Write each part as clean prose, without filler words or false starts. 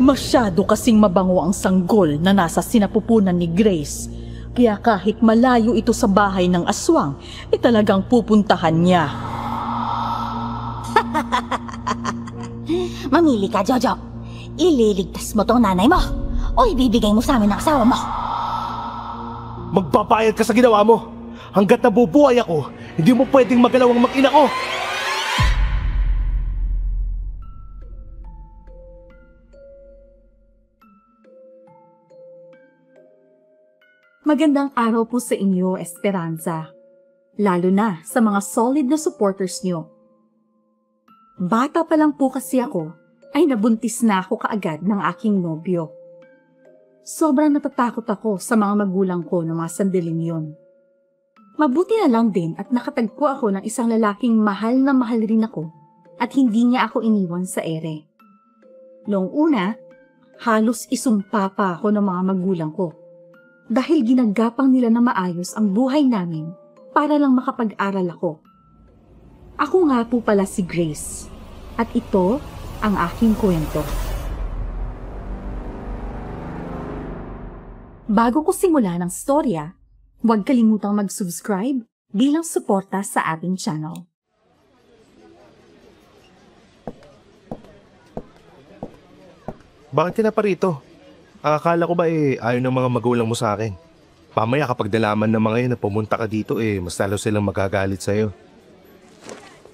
Masyado kasing mabango ang sanggol na nasa sinapupunan ni Grace. Kaya kahit malayo ito sa bahay ng aswang, talagang pupuntahan niya. Mamili ka, Jojo. Ililigtas mo tong nanay mo o ibibigay mo sa amin ang asawa mo. Magpapayad ka sa ginawa mo. Hanggat nabubuhay ako, hindi mo pwedeng magalaw ang mag-ina ko. Magandang araw po sa inyo, Esperanza. Lalo na sa mga solid na supporters nyo. Bata pa lang po kasi ako, ay nabuntis na ako kaagad ng aking nobyo. Sobrang natatakot ako sa mga magulang ko ng mga sandaling yun. Mabuti na lang din at nakatagpo ako ng isang lalaking mahal na mahal rin ako at hindi niya ako iniwan sa ere. Noong una, halos isumpa pa ako ng mga magulang ko. Dahil ginagapang nila na maayos ang buhay namin para lang makapag-aral ako. Ako nga po pala si Grace at ito ang aking kwento. Bago ko simula ng storya, huwag kalimutang mag-subscribe bilang suporta sa ating channel. Bakit ka na pa rito? Akala ko ba ayaw ng mga magulang mo sa akin? Pamaya kapag nalaman ng mga yun na pumunta ka dito mas lalo silang magagalit sa'yo.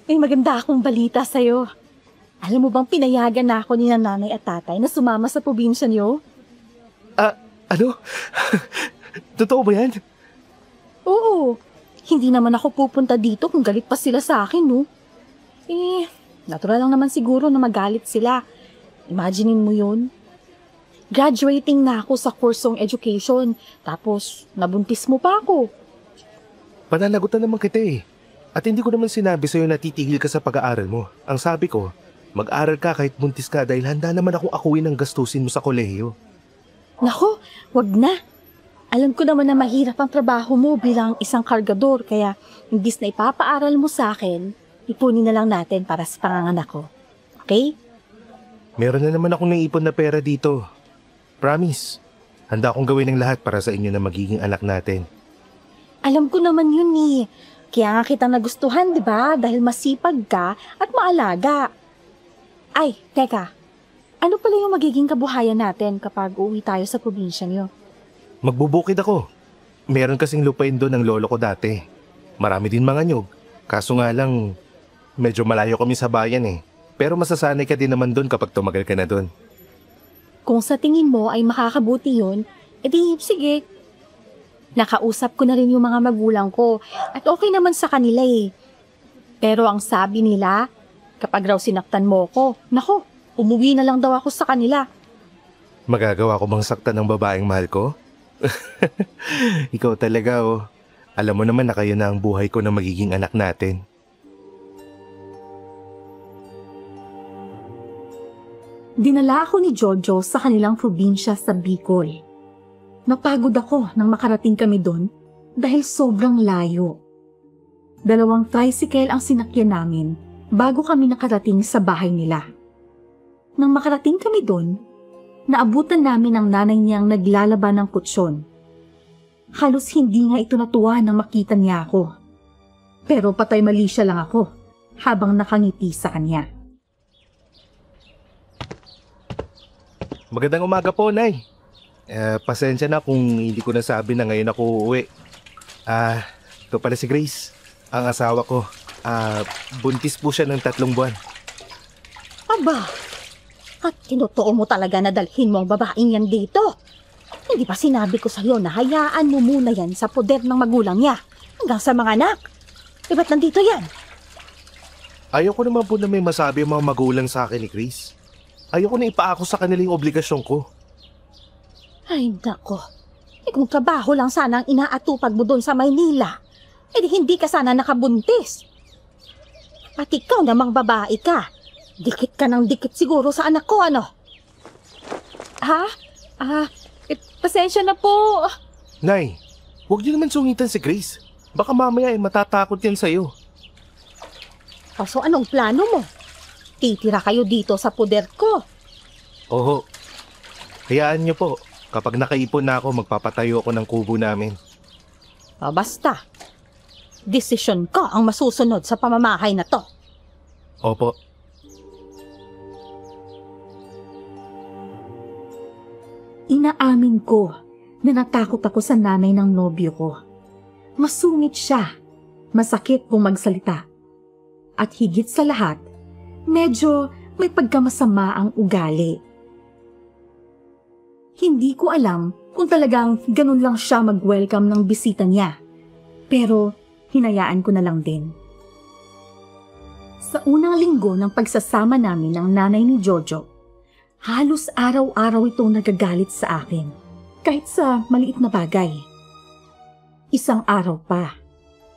May maganda akong balita sa'yo. Alam mo bang pinayagan na ako ni nanay at tatay na sumama sa probinsya niyo? Ano? Totoo ba yan? Oo. Hindi naman ako pupunta dito kung galit pa sila sa akin, no? Natural lang naman siguro na magalit sila. Imaginein mo yun. Graduating na ako sa kursong education, tapos nabuntis mo pa ako. Pananagutan naman kita At hindi ko naman sinabi sa'yo na titigil ka sa pag-aaral mo. Ang sabi ko, mag-aral ka kahit buntis ka dahil handa naman akong akuin ang gastusin mo sa kolehiyo. Naku, wag na. Alam ko naman na mahirap ang trabaho mo bilang isang kargador, kaya imbis na ipapaaral mo sa akin, ipunin na lang natin para sa panganganak ko. Okay? Meron na naman akong naipon na pera dito. Promise, handa akong gawin ng lahat para sa inyo na magiging anak natin. Alam ko naman yun Kaya nga kita nagustuhan, di ba? Dahil masipag ka at maalaga. Ay, teka. Ano pala yung magiging kabuhayan natin kapag uuwi tayo sa probinsya niyo? Magbubukid ako. Meron kasing lupain doon ng lolo ko dati. Marami din mga nyug. Kaso nga lang, medyo malayo kami sa bayan Pero masasanay ka din naman doon kapag tumagal ka na doon. Kung sa tingin mo ay makakabuti yun, edi sige. Nakausap ko na rin yung mga magulang ko at okay naman sa kanila Pero ang sabi nila, kapag raw sinaktan mo ko, nako, umuwi na lang daw ako sa kanila. Magagawa ko bang saktan ng babaeng mahal ko? Ikaw talaga Alam mo naman na kayo na ang buhay ko na magiging anak natin. Dinala ako ni Jojo sa kanilang probinsya sa Bicol. Napagod ako nang makarating kami doon dahil sobrang layo. 2 tricycle ang sinakyan namin bago kami nakarating sa bahay nila. Nang makarating kami doon, naabutan namin ang nanay niyang naglalaban ng kutsyon. Halos hindi nga ito natuwa nang makita niya ako. Pero patay mali siya lang ako habang nakangiti sa kanya. Magandang umaga po, Nay. Pasensya na kung hindi ko nasabi na ngayon ako uuwi. Ito pala si Grace, ang asawa ko. Buntis po siya ng 3 buwan. Aba, at tinutuo mo talaga na dalhin mo ang babaeng yan dito. Hindi ba sinabi ko sa'yo na hayaan mo muna yan sa poder ng magulang niya hanggang sa mga anak? Ba't nandito yan? Ayoko naman po na may masabi ang mga magulang sa akin ni Grace. Ayoko na ipaako sa kanila yung obligasyon ko. Ay, nako. Kung trabaho lang sana ang inaatupag mo doon sa Maynila, hindi ka sana nakabuntis. At ikaw namang babae ka. Dikit ka ng dikit siguro sa anak ko, ano? Pasensya na po. Nay, huwag niyo naman sungitan si Grace. Baka mamaya matatakot yan sa'yo. So anong plano mo? Titira kayo dito sa poder ko. Oo, Hayaan niyo po. Kapag nakaipon na ako, magpapatayo ako ng kubo namin. Basta. Desisyon ko ang masusunod sa pamamahay na to. Opo. Inaamin ko na natakot ako sa nanay ng nobyo ko. Masungit siya, masakit kung magsalita. At higit sa lahat, medyo may pagkamasama ang ugali. Hindi ko alam kung talagang ganun lang siya mag-welcome ng bisita niya. Pero hinayaan ko na lang din. Sa unang linggo ng pagsasama namin ng nanay ni Jojo, halos araw-araw itong nagagalit sa akin, kahit sa maliit na bagay. Isang araw pa,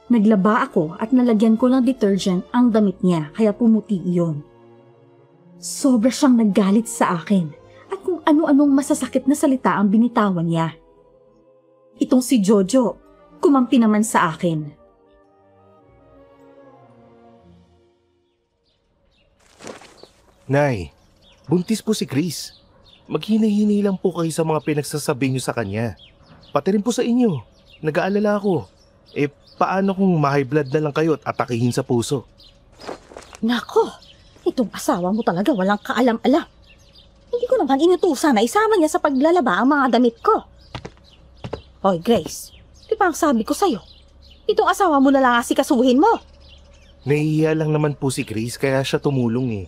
naglaba ako at nalagyan ko ng detergent ang damit niya kaya pumuti iyon. Sobra siyang naggalit sa akin at kung ano-anong masasakit na salita ang binitawan niya. Itong si Jojo, kumampi naman sa akin. Nay, buntis po si Chris. Maghina-hini lang po kayo sa mga pinagsasabi niyo sa kanya. Pati rin po sa inyo. Nag-aalala ako. Paano kung ma-high blood na lang kayo at atakihin sa puso? Nako, itong asawa mo talaga walang kaalam-alam. Hindi ko naman inutusan na isama niya sa paglalaba ang mga damit ko. Hoy Grace, di ba ang sabi ko sa'yo? Itong asawa mo na lang asikasuhin mo. Nahihiya lang naman po si Chris kaya siya tumulong eh.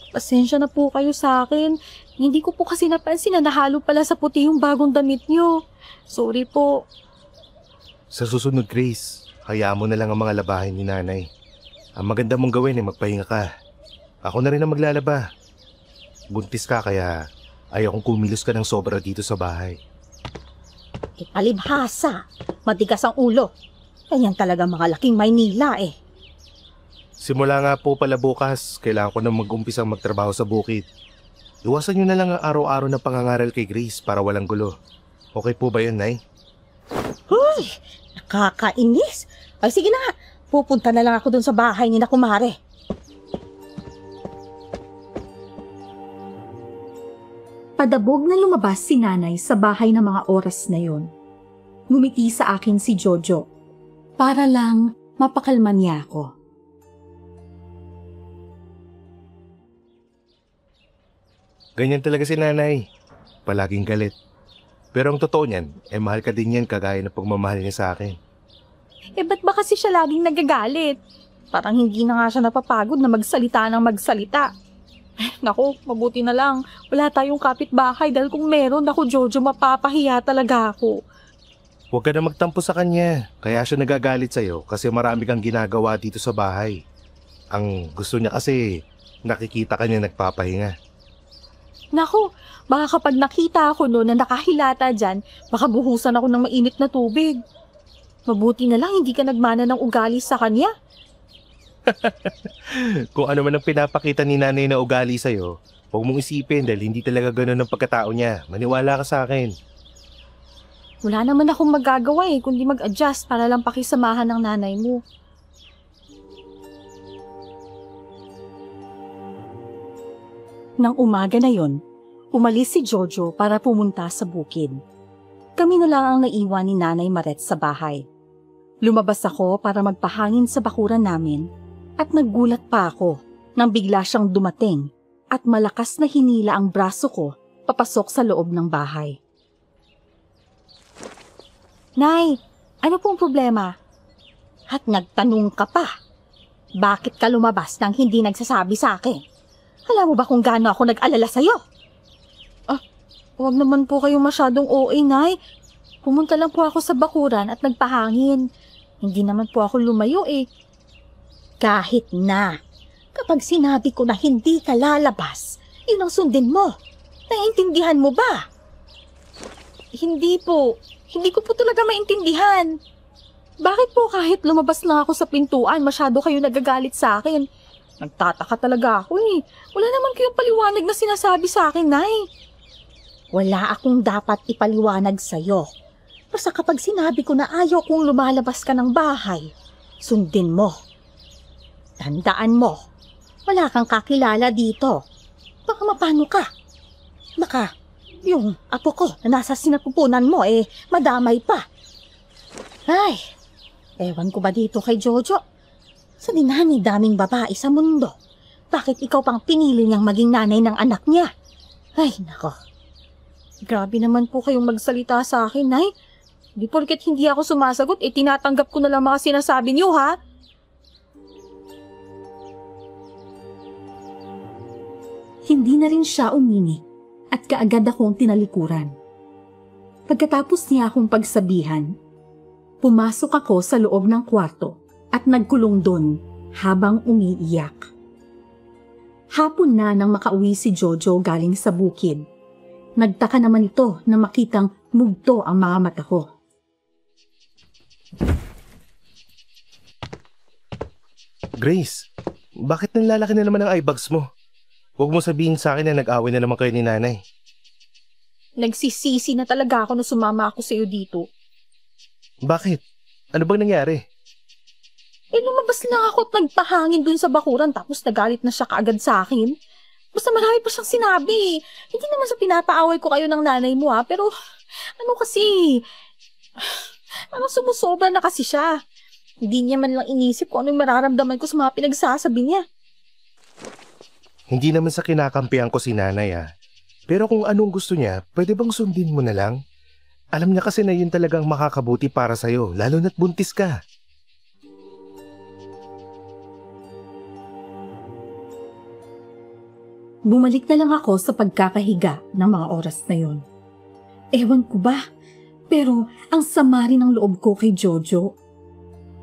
Pasensya na po kayo sa akin. Hindi ko po kasi napansin na nahalo pala sa puti yung bagong damit niyo. Sorry po. Sa susunod, Grace, hayaan mo na lang ang mga labahin ni nanay. Ang maganda mong gawin ay magpahinga ka. Ako na rin ang maglalaba. Buntis ka kaya ayaw kong kumilos ka ng sobra dito sa bahay. Palibhasa. Matigas ang ulo. Ganyan talaga mga laking Maynila eh. Simula nga po pala bukas, kailangan ko na mag-umpisang magtrabaho sa bukid. Iwasan nyo na lang ang araw-araw na pangangaral kay Grace para walang gulo. Okay po ba yun, Nay? Uy, nakakainis. Ay sige na nga, pupunta na lang ako dun sa bahay ni na kumare. Padabog na lumabas si nanay sa bahay ng mga oras na yon. Ngumiti sa akin si Jojo para lang mapakalma niya ako. Ganyan talaga si nanay. Palaging galit. Pero ang totoo niyan, mahal ka din yan kagaya ng pagmamahal niya sa akin. Ba't ba kasi siya laging nagagalit? Parang hindi na nga siya napapagod na magsalita ng magsalita. Naku, mabuti na lang. Wala tayong kapitbahay dahil kung meron ako, Jojo, mapapahiya talaga ako. Huwag ka na magtampo sa kanya. Kaya siya nagagalit sa'yo kasi marami kang ginagawa dito sa bahay. Ang gusto niya kasi nakikita ka niya nagpapahinga. Naku, baka kapag nakita ako no na nakahilata dyan, baka buhusan ako ng mainit na tubig. Mabuti na lang hindi ka nagmana ng ugali sa kanya. Kung ano man ang pinapakita ni nanay na ugali sa'yo, huwag mong isipin dahil hindi talaga ganun ang pagkatao niya. Maniwala ka sa akin. Wala naman akong magagawa kundi mag-adjust para lang pakisamahan ng nanay mo. Nang umaga na yon, umalis si Jojo para pumunta sa bukid. Kami na lang ang naiwan ni Nanay Maret sa bahay. Lumabas ako para magpahangin sa bakuran namin at naggulat pa ako nang bigla siyang dumating at malakas na hinila ang braso ko papasok sa loob ng bahay. Nay, ano pong problema? At nagtanong ka pa. Bakit ka lumabas nang hindi nagsasabi sa akin? Alam mo ba kung gaano ako nag-alala sa'yo? Huwag naman po kayong masyadong OA, Nay. Pumunta lang po ako sa bakuran at nagpahangin. Hindi naman po ako lumayo Kahit na. Kapag sinabi ko na hindi ka lalabas, yun ang sundin mo. Naiintindihan mo ba? Hindi po. Hindi ko po talaga maintindihan. Bakit po kahit lumabas lang ako sa pintuan, masyado kayo nagagalit sa akin? Nagtataka talaga ako Wala naman kayong paliwanag na sinasabi sa akin, Nay. Wala akong dapat ipaliwanag sa'yo. Basta kapag sinabi ko na ayaw kong lumalabas ka ng bahay, sundin mo. Tandaan mo, wala kang kakilala dito. Baka mapano ka. Baka yung apo ko na nasa sinapupunan mo madamay pa. Ay, ewan ko ba dito kay Jojo? Sa dinami-daming babae sa mundo, bakit ikaw pang pinili niyang maging nanay ng anak niya? Ay, nako. Grabe naman po kayong magsalita sa akin, Nay. Di porket hindi ako sumasagot, tinatanggap ko na lang mga sinasabi niyo, ha? Hindi na rin siya umini at kaagad akong tinalikuran. Pagkatapos niya akong pagsabihan, pumasok ako sa loob ng kwarto at nagkulong doon habang umiiyak. Hapon na nang makauwi si Jojo galing sa bukid. Nagtaka naman ito na makitang mugto ang mga mata ko. Grace, bakit nanlalaki na naman ang eye bags mo? Huwag mo sabihin sa akin na nag-away na naman kayo ni nanay. Nagsisisi na talaga ako na sumama ako sa iyo dito. Bakit? Ano bang nangyari? Lumabas lang ako at nagpahangin dun sa bakuran tapos nagalit na siya kaagad sa akin. Basta marami pa siyang sinabi. Hindi naman sa pinapaaway ko kayo ng nanay mo pero ano kasi, sumusobra na kasi siya. Hindi niya man lang inisip kung anong mararamdaman ko sa mga pinagsasabi niya. Hindi naman sa kinakampihan ko si nanay Pero kung anong gusto niya, pwede bang sundin mo na lang? Alam niya kasi na yun talagang makakabuti para sa'yo, lalo na't buntis ka. Bumalik na lang ako sa pagkakahiga ng mga oras na yon. Ewan ko ba, pero ang sama rin ng loob ko kay Jojo.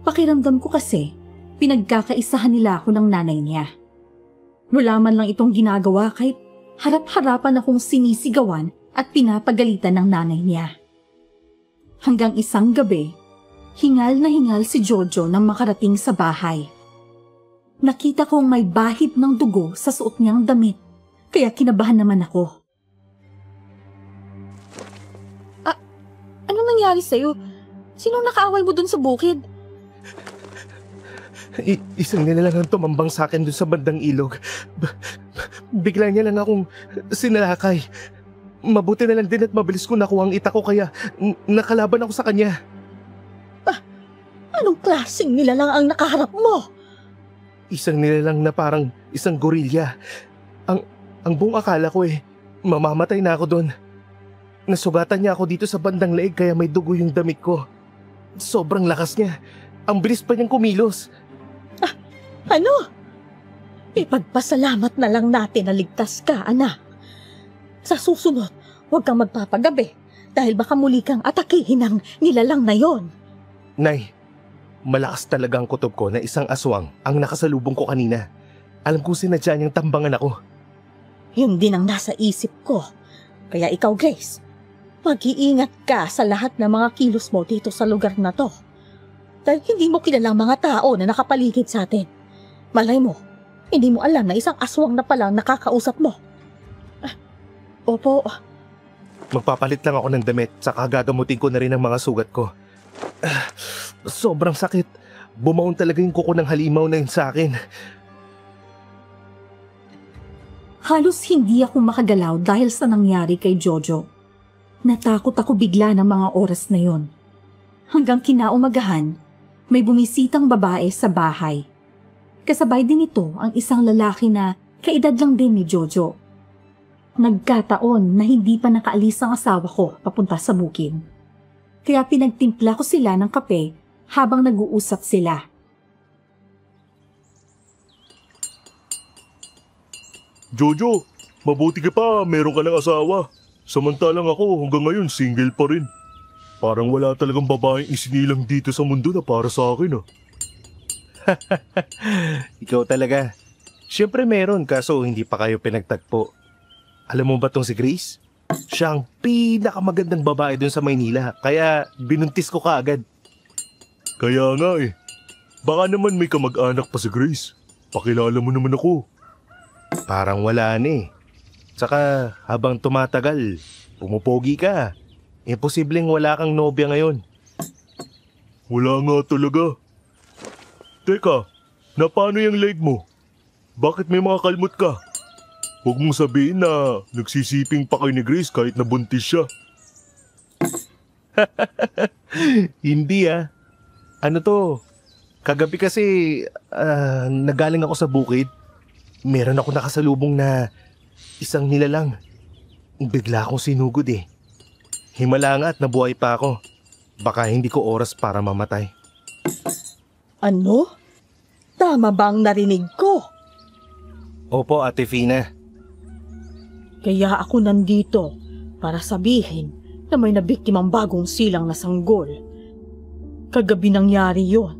Pakiramdam ko kasi, pinagkakaisahan nila ako ng nanay niya. Wala man lang itong ginagawa kahit harap-harapan akong sinisigawan at pinapagalitan ng nanay niya. Hanggang isang gabi, hingal na hingal si Jojo nang makarating sa bahay. Nakita kong may bahid ng dugo sa suot niyang damit, kaya kinabahan naman ako. Ano nangyari sa'yo? Sino nakaaway mo dun sa bukid? Isang nila lang ang tumambang sa akin dun sa bandang ilog. Bigla niya lang akong sinalakay. Mabuti na lang din at mabilis ko nakuha ang ita ko kaya nakalaban ako sa kanya. Anong klaseng nilalang ang nakaharap mo? Isang nilalang na parang isang gorilya. Ang buong akala ko mamamatay na ako doon. Nasugatan niya ako dito sa bandang leeg kaya may dugo yung damit ko. Sobrang lakas niya. Ang bilis pa niyang kumilos. Ano? Ipagpasalamat na lang natin na ligtas ka, anak. Sa susunod, huwag kang magpapagabi dahil baka muli kang atakihin ng nilalang na yon. Nay, malakas talaga ang kutob ko na isang aswang ang nakasalubong ko kanina. Alam kong sinadya niyang tambangan ako. Yun din ang nasa isip ko. Kaya ikaw, Grace, mag-iingat ka sa lahat ng mga kilos mo dito sa lugar na to. Dahil hindi mo kilalang mga tao na nakapaligid sa atin. Malay mo, hindi mo alam na isang aswang na palang nakakausap mo. Opo. Magpapalit lang ako ng damit saka gagamutin ko na rin ang mga sugat ko. Sobrang sakit. Bumaon talaga yung kuko ng halimaw na yun sa akin. Halos hindi ako makagalaw dahil sa nangyari kay Jojo. Natakot ako bigla ng mga oras na yon. Hanggang kinaumagahan, may bumisitang babae sa bahay. Kasabay din ito ang isang lalaki na kaedad lang din ni Jojo. Nagkataon na hindi pa nakaalis ang asawa ko papunta sa bukid. Kaya pinagtimpla ko sila ng kape habang nag-uusap sila. Jojo, mabuti ka pa, meron ka ng asawa. Samantalang ako hanggang ngayon single pa rin. Parang wala talagang babaeng isinilang dito sa mundo na para sa akin Ikaw talaga. Siyempre meron kaso hindi pa kayo pinagtagpo. Alam mo ba tong si Grace? Siya ang pinakamagandang babae dun sa Maynila kaya binuntis ko kaagad. Kaya nga Baka naman may kamag-anak pa si Grace. Pakilala mo naman ako. Parang wala na Tsaka habang tumatagal, pumupogi ka. Imposibleng wala kang nobya ngayon. Wala nga talaga. Teka, na paano yung leg mo? Bakit may mga kalmot ka? Huwag mong sabihin na nagsisiping pa kayo ni Grace kahit nabuntis siya. Hindi ah. Ano to? Kagabi kasi nagaling ako sa bukid. Meron ako nakasalubong na isang nilalang. Bigla akong sinugod eh. Himala nga at nabuhay pa ako. Baka hindi ko oras para mamatay. Ano? Tama ba ang narinig ko? Opo, Ate Fina. Kaya ako nandito para sabihin na may nabiktimang bagong silang na sanggol. Kagabi nangyari yon.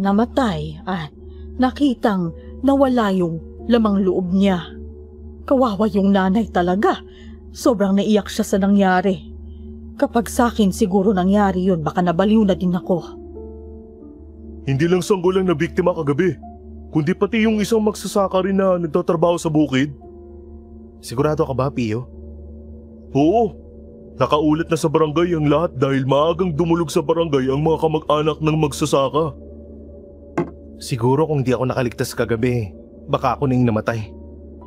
Namatay at nakitang nawala yung lamang loob niya. Kawawa yung nanay talaga. Sobrang naiyak siya sa nangyari. Kapag sa akin siguro nangyari yun, baka nabaliw na din ako. Hindi lang sanggol ang nabiktima kagabi, kundi pati yung isang magsasaka rin na nagtatrabaho sa bukid. Sigurado ka ba, Pio? Oo, nakaulat na sa barangay ang lahat dahil maagang dumulog sa barangay ang mga kamag-anak ng magsasaka. Siguro kung di ako nakaligtas kagabi, baka ako nang namatay.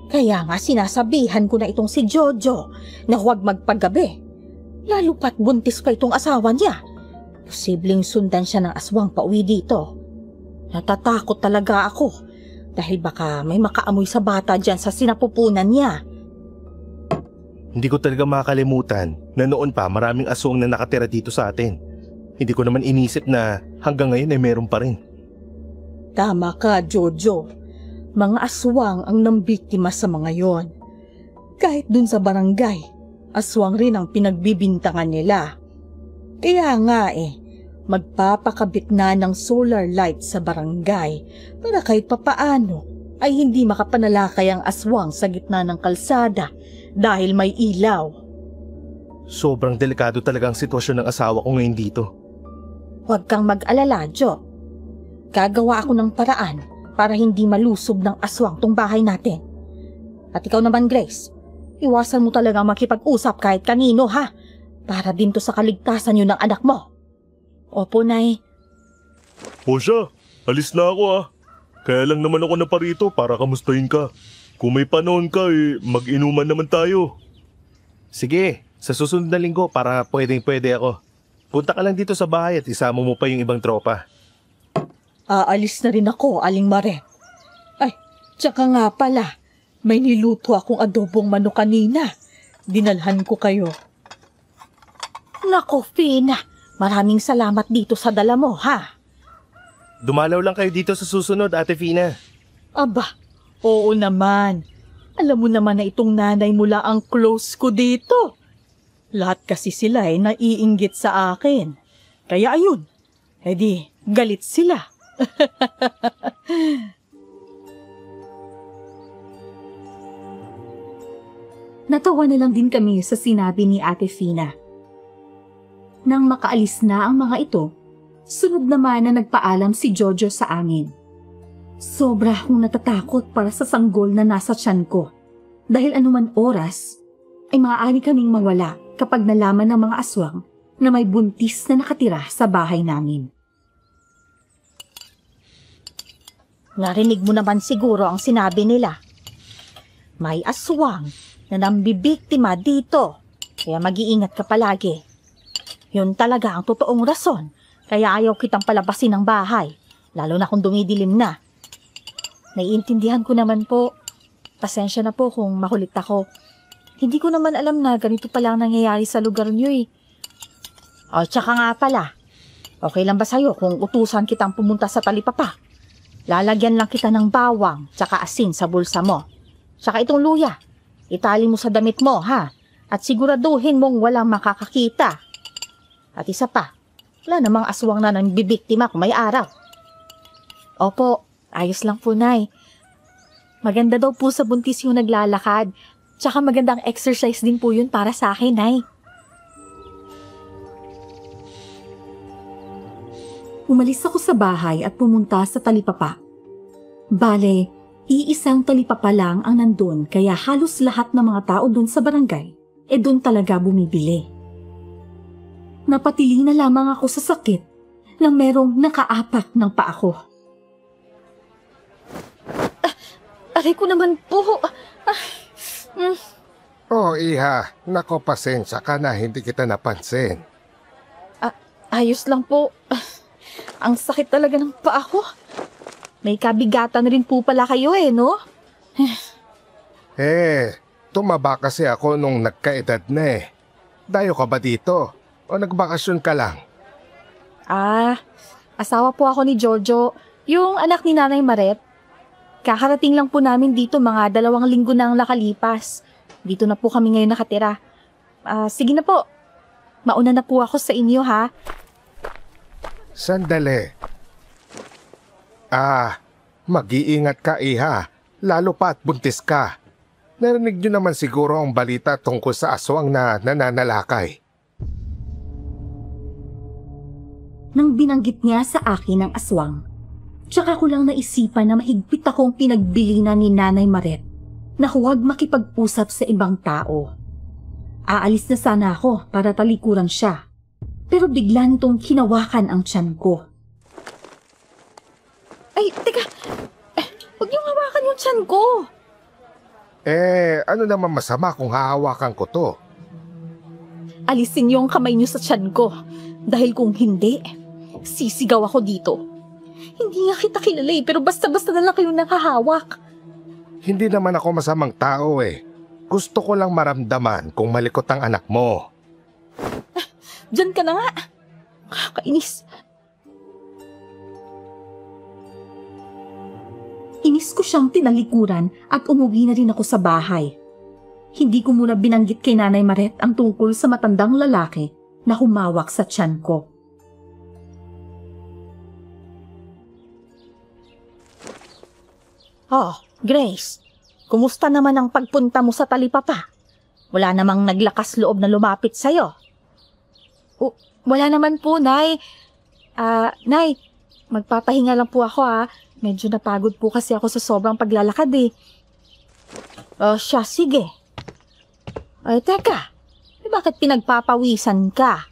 Kaya nga sinasabihan ko na itong si Jojo na huwag magpagabi. Lalo pat buntis pa itong asawa niya. Posibleng sundan siya ng aswang pauwi dito. Natatakot talaga ako dahil baka may makaamoy sa bata dyan sa sinapupunan niya. Hindi ko talaga makakalimutan na noon pa maraming aswang na nakatira dito sa atin. Hindi ko naman inisip na hanggang ngayon ay meron pa rin. Tama ka, Jojo. Mga aswang ang nambiktima sa mga yon. Kahit dun sa barangay, aswang rin ang pinagbibintangan nila. Kaya nga magpapakabit na ng solar light sa barangay para kahit papaano ay hindi makapanalakay ang aswang sa gitna ng kalsada dahil may ilaw. Sobrang delikado talaga ang sitwasyon ng asawa ko ngayon dito. Huwag kang mag-alala, Jo. Gagawa ako ng paraan para hindi malusob ng aswang tong bahay natin. At ikaw naman, Grace, iwasan mo talaga makipag-usap kahit kanino, ha? Para din to sa kaligtasan yun ng anak mo. Opo, Nay. O siya, alis na ako ah. Kaya lang naman ako naparito para kamustahin ka. Kung may panahon ka mag-inuman naman tayo. Sige, sa susunod na linggo para pwede ako. Punta ka lang dito sa bahay at isama mo pa yung ibang tropa. Aalis na rin ako, Aling Mare. Ay, tsaka nga pala, may niluto akong adobong manok kanina. Dinalhan ko kayo. Nako, Fina, maraming salamat dito sa dala mo, ha? Dumalaw lang kayo dito sa susunod, Ate Fina. Aba, oo naman. Alam mo naman na itong nanay mo lang ang close ko dito. Lahat kasi sila naiinggit sa akin. Kaya ayun, edi galit sila. Natawa na lang din kami sa sinabi ni Ate Fina. Nang makaalis na ang mga ito, sunod naman na nagpaalam si Jojo sa amin. Sobra akong natatakot para sa sanggol na nasa tiyan ko. Dahil anuman oras, ay maaari kaming mawala kapag nalaman ng mga aswang na may buntis na nakatira sa bahay namin. Narinig mo naman siguro ang sinabi nila. May aswang na nambibiktima dito, kaya mag-iingat ka palagi. Yun talaga ang totoong rason, kaya ayaw kitang palabasin ng bahay, lalo na kung dumidilim na. Naiintindihan ko naman po. Pasensya na po kung makulit ako. Hindi ko naman alam na ganito pala ang nangyayari sa lugar niyo eh. O, tsaka nga pala, okay lang ba sa'yo kung utusan kitang pumunta sa talipapa? Lalagyan lang kita ng bawang tsaka asin sa bulsa mo. Tsaka itong luya, itali mo sa damit mo, ha? At siguraduhin mong walang makakakita. At isa pa, wala namang aswang na nang bibiktima kung may araw. Opo, ayos lang po, Nay. Maganda daw po sa buntis yung naglalakad. Tsaka magandang exercise din po yun para sa akin, Nay. Umalis ako sa bahay at pumunta sa talipapa. Bale, iisang talipapa lang ang nandun kaya halos lahat ng mga tao dun sa barangay dun talaga bumibili. Napatili na lamang ako sa sakit nang merong nakaapak ng paa ko. Aray ko naman po. Oh, iha. Nako, pasensya ka na. Hindi kita napansin. Ayos lang po. Ang sakit talaga ng paa ko. May kabigatan rin po pala kayo no? Tumaba kasi ako nung nagkaedad na eh. Dayo ka ba dito? O nagbakasyon ka lang? Asawa po ako ni Jojo, yung anak ni Nanay Maret. Kakarating lang po namin dito mga 2 linggo nang nakalipas. Dito na po kami ngayon nakatira. Sige na po. Mauna na po ako sa inyo ha. Sandali. Mag-iingat ka, iha. Lalo pa at buntis ka. Narinig niyo naman siguro ang balita tungkol sa aswang na nananalakay. Nang binanggit niya sa akin ang aswang, tsaka ko lang naisipan na mahigpit akong pinagbilinan ni Nanay Maret na huwag makipag-usap sa ibang tao. Aalis na sana ako para talikuran siya, pero bigla nitong hinawakan ang tiyan ko. Ay, teka! Huwag niyong hawakan yung tiyan ko! Ano naman masama kung hahawakan ko to? Alisin niyo ang kamay niyo sa tiyan ko. Dahil kung hindi, sisigaw ako dito. Hindi nga kita kilala pero basta-basta na lang kayo nakahawak. Hindi naman ako masamang tao eh. Gusto ko lang maramdaman kung malikot ang anak mo. Diyan ka na nga. Kakainis. Inis ko siyang tinalikuran at umuwi na rin ako sa bahay. Hindi ko muna binanggit kay Nanay Maret ang tungkol sa matandang lalaki na humawak sa tiyan ko. Oh, Grace, kumusta naman ang pagpunta mo sa talipapa? Wala namang naglakas loob na lumapit sa'yo. Wala naman po, Nay. Nay, magpapahinga lang po ako Medyo napagod po kasi ako sa sobrang paglalakad Siya, sige. Ay, teka. Bakit pinagpapawisan ka?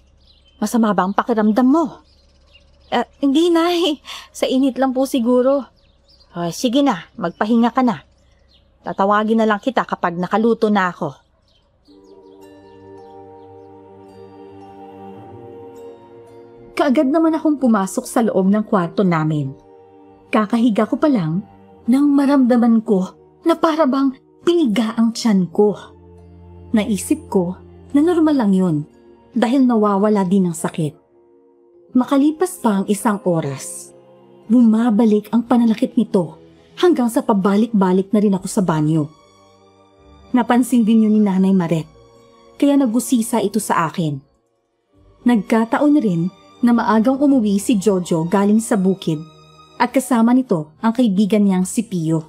Masama ba ang pakiramdam mo? Hindi, Nay. Sa init lang po siguro. Ay, sige na, magpahinga ka na. Tatawagin na lang kita kapag nakaluto na ako. Kaagad naman akong pumasok sa loob ng kwarto namin. Kakahiga ko pa lang nang maramdaman ko na para bang piniga ang tiyan ko. Naisip ko na normal lang yun dahil nawawala din ang sakit. Makalipas pa ang 1 oras, bumabalik ang pananakit nito hanggang sa pabalik-balik na rin ako sa banyo. Napansin din yun ni Nanay Maret, kaya nagusisa ito sa akin. Nagkataon rin na maagang umuwi si Jojo galing sa bukid at kasama nito ang kaibigan niyang si Pio.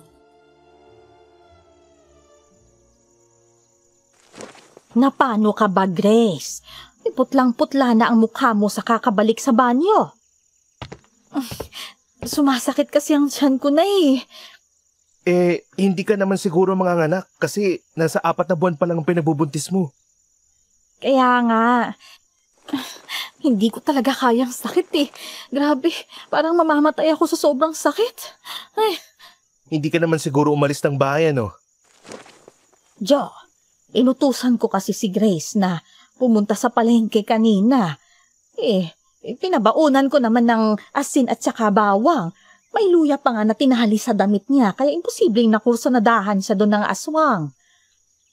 Napano ka ba, Grace? Putlang-putla na ang mukha mo sa kakabalik sa banyo. Sumasakit kasi ang tiyan ko na Hindi ka naman siguro manganganak kasi nasa 4 na buwan pa lang ang pinabubuntis mo. Kaya nga. Hindi ko talaga kayang sakit Grabe, parang mamamatay ako sa sobrang sakit. Ay. Hindi ka naman siguro umalis ng bahay, Jo, inutusan ko kasi si Grace na pumunta sa palengke kanina. Pinabaunan ko naman ng asin at saka bawang. May luya pa nga na tinahali sa damit niya kaya imposibleng nakursanadahan siya doon ng aswang.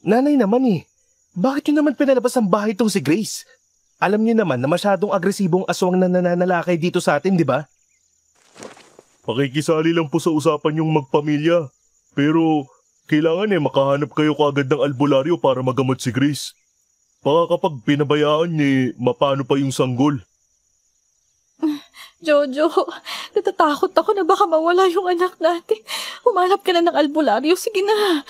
Nanay naman bakit yun naman pinalabas ang bahay itong si Grace? Alam niyo naman na masyadong agresibong aswang na nananalakay dito sa atin, di ba? Pakikisali lang po sa usapan yung magpamilya. Pero kailangan makahanap kayo kaagad ng albularyo para magamot si Grace. Baka kapag pinabayaan mapano pa yung sanggol. Jojo, natatakot ako na baka mawala yung anak natin. Humanap ka na ng albularyo, sige na.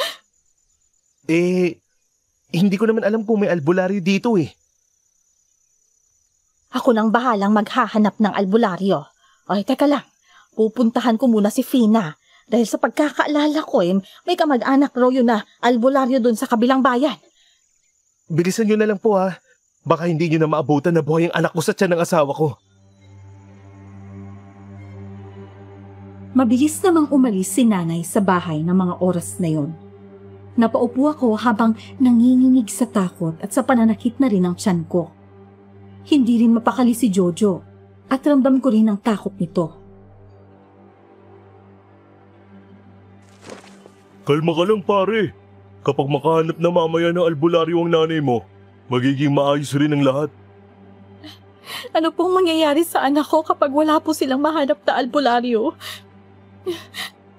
Hindi ko naman alam kung may albularyo dito Ako nang bahalang maghahanap ng albularyo. Ay, teka lang. Pupuntahan ko muna si Fina. Dahil sa pagkakaalala ko, may kamag-anak raw yun na albularyo dun sa kabilang bayan. Bilisan nyo na lang po Baka hindi nyo na maabutan na buhay ang anak ko sa tiyan ng asawa ko. Mabilis namang umalis si Nanay sa bahay ng mga oras na yon. Napaupo ako habang nanginginig sa takot at sa pananakit na rin ang tiyan ko. Hindi rin mapakali si Jojo at ramdam ko rin ang takot nito. Kalma ka lang pare. Kapag makahanap na mamaya ng albularyo ang nanay mo, magiging maayos rin ang lahat. Ano pong mangyayari sa anak ko kapag wala po silang mahanap na albularyo?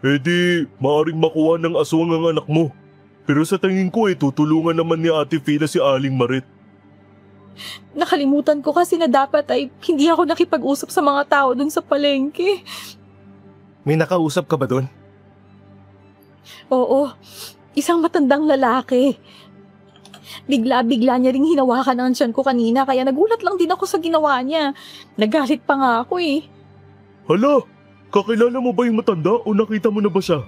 Eh di, maaring makuha ng aswang ang anak mo. Pero sa tingin ko tutulungan naman ni Ate Fina si Aling Marit. Nakalimutan ko kasi na dapat ay hindi ako nakipag-usap sa mga tao dun sa palengke. May nakausap ka ba doon? Oo, isang matandang lalaki. Bigla-bigla niya ring hinawakan ang tiyan ko kanina kaya nagulat lang din ako sa ginawa niya. Nagalit pa nga ako eh. Hala, kakilala mo ba yung matanda o nakita mo na ba siya?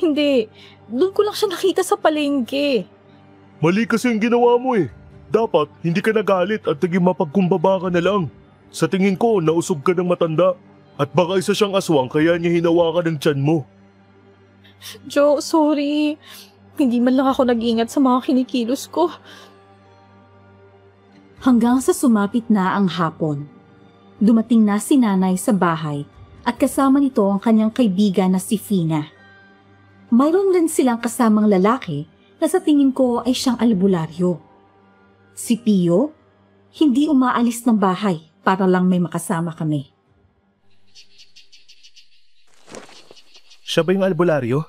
Hindi, doon ko lang siya nakita sa palengke. Mali kasi ang ginawa mo eh. Dapat hindi ka nagalit at naging mapagkumbaba ka na lang. Sa tingin ko, nausog ka ng matanda. At baka isa siyang aswang kaya niya hinawakan ng tiyan mo. Jo, sorry. Hindi man lang ako nag-ingat sa mga kinikilos ko. Hanggang sa sumapit na ang hapon. Dumating na si nanay sa bahay at kasama nito ang kanyang kaibigan na si Fina. Mayroon din silang kasamang lalaki na sa tingin ko ay siyang albularyo. Si Pio, hindi umaalis ng bahay para lang may makasama kami. Siya ba yung albularyo?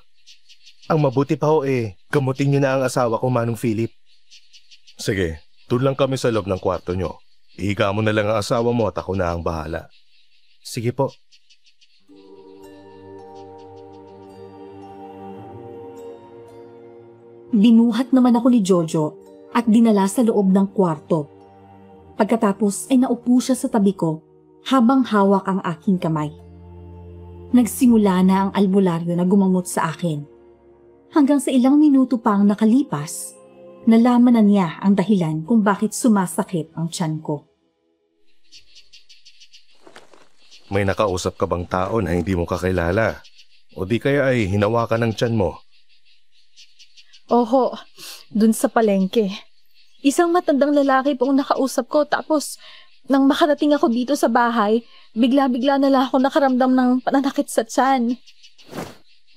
Ang mabuti pa ho gamutin niyo na ang asawa ko, Manong Philip. Sige, doon lang kami sa loob ng kwarto niyo. Ihiga mo na lang ang asawa mo at ako na ang bahala. Sige po. Binuhat naman ako ni Jojo at dinala sa loob ng kwarto. Pagkatapos ay naupo siya sa tabi ko habang hawak ang aking kamay. Nagsimula na ang albularyo na gumamot sa akin. Hanggang sa ilang minuto pang nakalipas, nalaman na niya ang dahilan kung bakit sumasakit ang tiyan ko. May nakausap ka bang tao na hindi mo kakilala? O di kaya ay hinawakan ng tiyan mo? Oho, dun sa palengke. Isang matandang lalaki pong nakausap ko tapos nang makarating ako dito sa bahay, bigla-bigla na lang ako nakaramdam ng pananakit sa tiyan.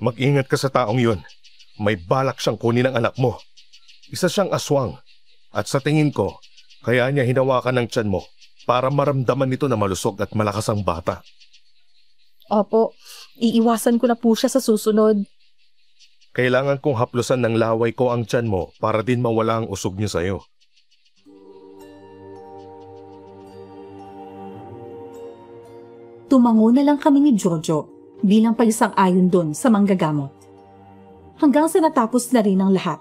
Mag-ingat ka sa taong yun. May balak siyang kunin ang anak mo. Isa siyang aswang. At sa tingin ko, kaya niya hinawakan ng tiyan mo para maramdaman nito na malusog at malakas ang bata. Opo, iiwasan ko na po siya sa susunod. Kailangan kong haplusan ng laway ko ang tiyan mo para din mawala ang usog niya sa'yo. Tumango na lang kami ni Jojo bilang pagsang-ayon doon sa manggagamot. Hanggang sa natapos na rin ang lahat.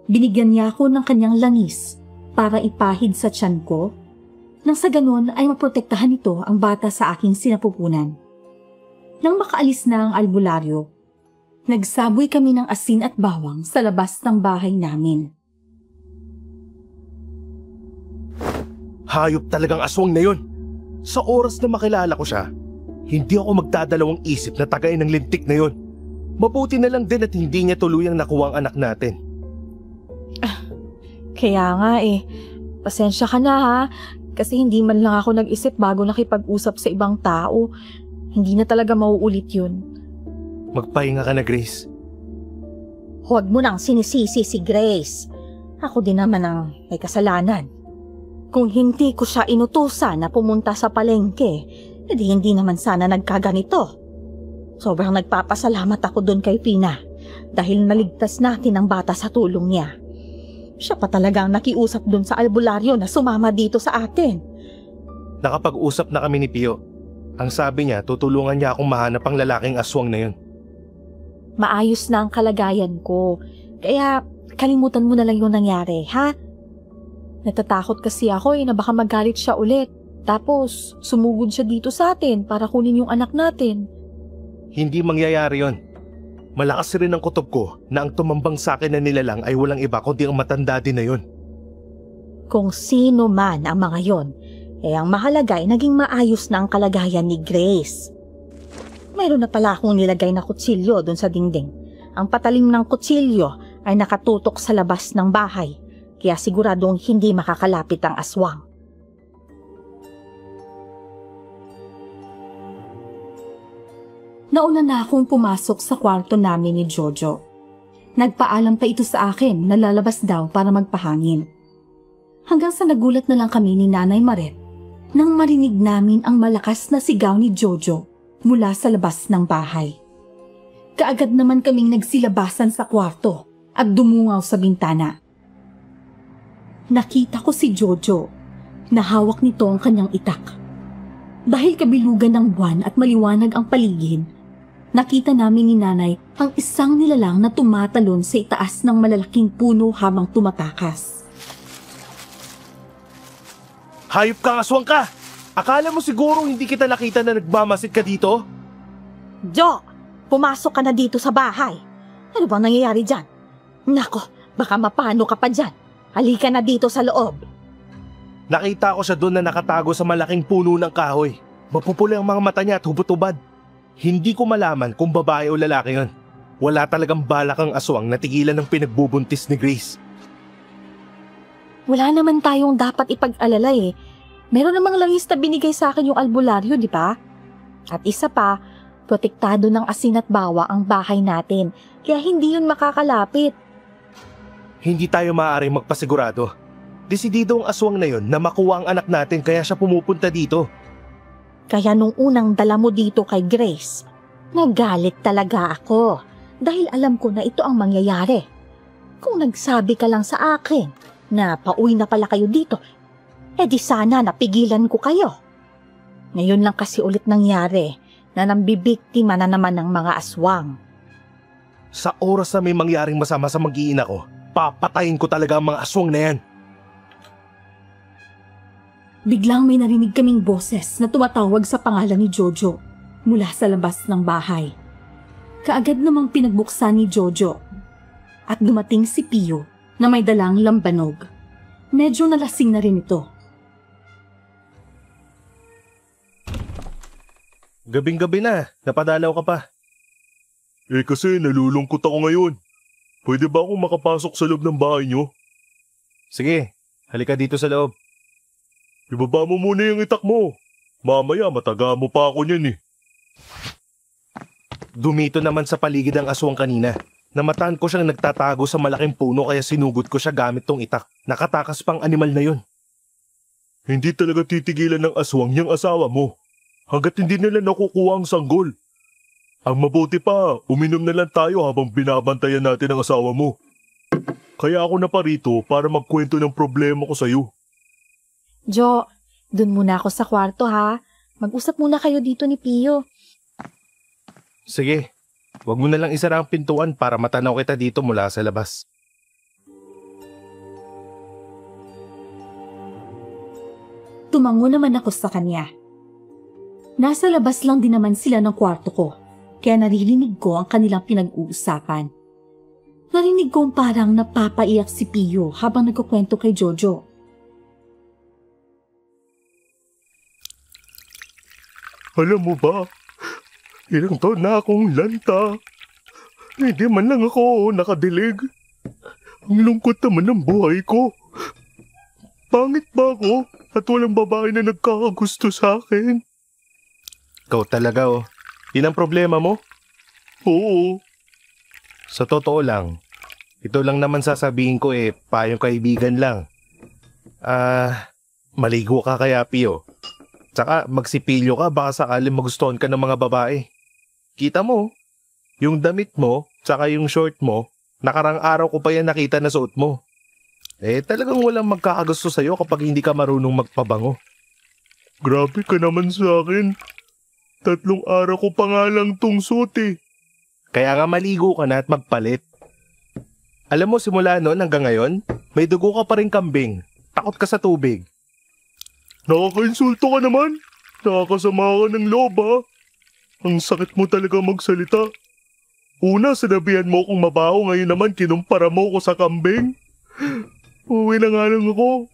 Binigyan niya ako ng kanyang langis para ipahid sa tiyan ko nang sa ganon ay maprotektahan nito ang bata sa aking sinapupunan. Nang makaalis na ang albularyo, nagsaboy kami ng asin at bawang sa labas ng bahay namin. Hayop talagang aswang na yun. Sa oras na makilala ko siya, hindi ako magdadalawang isip na tagayin ng lintik na yun. Mabuti na lang din at hindi niya tuluyang nakuha ang anak natin. Kaya nga pasensya ka na ha, kasi hindi man lang ako nag-isip bago nakipag-usap sa ibang tao. Hindi na talaga mauulit yun. Magpahinga ka na, Grace. Huwag mo nang sinisisi si Grace. Ako din naman ang may kasalanan. Kung hindi ko siya inutusan na pumunta sa palengke, edi hindi naman sana nagkaganito. Sobrang nagpapasalamat ako doon kay Pina dahil naligtas natin ang bata sa tulong niya. Siya pa talagang nakiusap doon sa albularyo na sumama dito sa atin. Nakapag-usap na kami ni Pio. Ang sabi niya, tutulungan niya akong mahanap ang lalaking aswang na yun. Maayos na ang kalagayan ko, kaya kalimutan mo na lang yung nangyari, ha? Natatakot kasi ako na baka magalit siya ulit. Tapos sumugod siya dito sa atin para kunin yung anak natin. Hindi mangyayari yon. Malakas rin ang kutob ko na ang tumambang sa akin na nilalang ay walang iba kundi ang matanda din na yon. Kung sino man ang mga yon, ang mahalaga ay naging maayos na ang kalagayan ni Grace. Mayroon na pala akong nilagay na kutsilyo doon sa dingding. Ang patalim ng kutsilyo ay nakatutok sa labas ng bahay, kaya siguradong hindi makakalapit ang aswang. Nauna na akong pumasok sa kwarto namin ni Jojo. Nagpaalam pa ito sa akin na lalabas daw para magpahangin. Hanggang sa nagulat na lang kami ni Nanay Maret nang marinig namin ang malakas na sigaw ni Jojo mula sa labas ng bahay. Kaagad naman kaming nagsilabasan sa kwarto at dumungaw sa bintana. Nakita ko si Jojo na hawak nito ang kanyang itak. Dahil kabilugan ng buwan at maliwanag ang paligid, nakita namin ni Nanay ang isang nilalang na tumatalon sa itaas ng malalaking puno habang tumatakas. Hayop ka, aswang ka! Akala mo siguro hindi kita nakita na nagmamasid ka dito? Jo, pumasok ka na dito sa bahay. Ano bang nangyayari dyan? Nako, baka mapano ka pa dyan. Halika na dito sa loob. Nakita ko siya doon na nakatago sa malaking puno ng kahoy. Mapupula ang mga mata niya at hubot-hubad. Hindi ko malaman kung babae o lalaki yon. Wala talagang balak ang aswang na tigilan ng pinagbubuntis ni Grace. Wala naman tayong dapat ipag-alala eh. Meron namang langis na binigay sa akin yung albularyo, di ba? At isa pa, protektado ng asin at bawa ang bahay natin, kaya hindi yun makakalapit. Hindi tayo maaaring magpasigurado. Desidido ang aswang na yon na makuha ang anak natin kaya siya pumupunta dito. Kaya nung unang dala mo dito kay Grace, nagalit talaga ako dahil alam ko na ito ang mangyayari. Kung nagsabi ka lang sa akin na pauwi na pala kayo dito, di sana napigilan ko kayo. Ngayon lang kasi ulit nangyari na nambibiktima na naman ng mga aswang. Sa oras na may mangyaring masama sa mag-iina ko, papatayin ko talaga ang mga aswang na yan. Biglang may narinig kaming boses na tumatawag sa pangalan ni Jojo mula sa labas ng bahay. Kaagad namang pinagbuksan ni Jojo at dumating si Pio na may dalang lambanog. Medyo nalasing na rin ito. Gabing-gabi na, napadalaw ka pa. Kasi nalulungkot ako ngayon. Pwede ba akong makapasok sa loob ng bahay niyo? Sige, halika dito sa loob. Ibaba mo muna yung itak mo. Mamaya mataga mo pa ako niyan eh. Dumito naman sa paligid ang aswang kanina. Namataan ko siyang nagtatago sa malaking puno kaya sinugod ko siya gamit tong itak. Nakatakas pang animal na yun. Hindi talaga titigilan ng aswang niyang asawa mo. Hanggat hindi nila nakukuha ang sanggol. Ang mabuti pa, uminom na lang tayo habang binabantayan natin ang asawa mo. Kaya ako na parito para magkwento ng problema ko sa'yo. Jo, dun muna ako sa kwarto ha. Mag-usap muna kayo dito ni Pio. Sige, wag mo na lang isara ang pintuan para matanaw kita dito mula sa labas. Tumango naman ako sa kanya. Nasa labas lang din naman sila ng kwarto ko, kaya naririnig ko ang kanilang pinag-uusapan. Narinig kong parang napapaiyak si Pio habang nagkukwento kay Jojo. Alam mo ba, ilang taon na akong lanta. Hindi man lang ako nakadilig. Ang lungkot naman ng buhay ko. Pangit ba ako at walang babae na nagkakagusto sa akin? Ikaw talaga oh. Yun ang problema mo? Oo. Sa totoo lang, ito lang naman sasabihin ko payong kaibigan lang. Maligo ka kaya Pio. Tsaka magsipilyo ka baka sakaling magustuhan ka ng mga babae. Kita mo, yung damit mo, tsaka yung short mo, nakarang araw ko pa yan nakita na suot mo. Talagang walang magkakagusto sa'yo kapag hindi ka marunong magpabango. Grabe ka naman sa akin. 3 araw ko pa nga lang tong suot eh. Kaya nga maligo ka na at magpalit. Alam mo simula noon hanggang ngayon, may dugo ka pa rin kambing. Takot ka sa tubig. Nakaka-insulto ka naman. Nakakasama ka ng loob ha. Ang sakit mo talaga magsalita. Una, sinabihan mo kung mabaho, ngayon naman kinumpara mo ko sa kambing. Uwi na nga lang ako.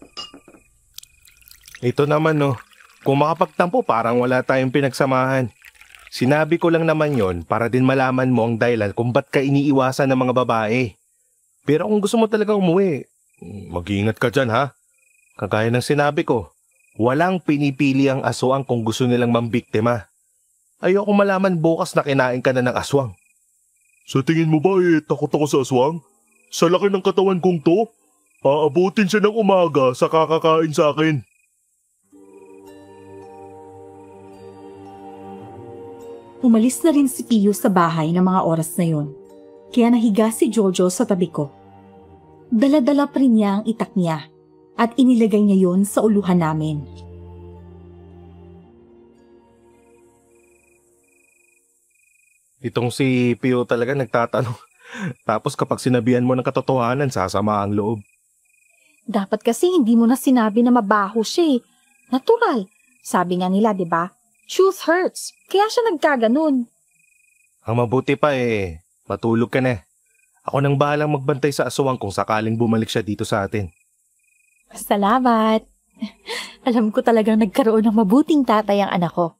Ito naman no, kung makapagtampo parang wala tayong pinagsamahan. Sinabi ko lang naman yon para din malaman mo ang dahilan kung ba't ka iniiwasan ng mga babae. Pero kung gusto mo talaga umuwi, mag-iingat ka dyan ha. Kagaya ng sinabi ko, walang pinipili ang aswang kung gusto nilang mambiktima. Ayoko malaman bukas na kinain ka na ng aswang. Sa tingin mo ba takot ako sa aswang? Sa laki ng katawan kong to, aabutin siya ng umaga sa kakakain sa akin. Umalis na rin si Pio sa bahay ng mga oras na yon. Kaya nahiga si Jojo sa tabi ko. Dala-dala pa rin niya ang itak niya at inilagay niya yon sa uluhan namin. Itong si Pio talaga nagtatanong. Tapos kapag sinabihan mo ng katotohanan, sasama ang loob. Dapat kasi hindi mo na sinabi na mabaho siya eh. Natural. Sabi nga nila, di ba? Truth hurts. Kaya siya nagkaganon. Ang mabuti pa matulog ka na. Ako nang bahalang magbantay sa aswang kung sakaling bumalik siya dito sa atin. Salamat. Alam ko talagang nagkaroon ng mabuting tatay ang anak ko.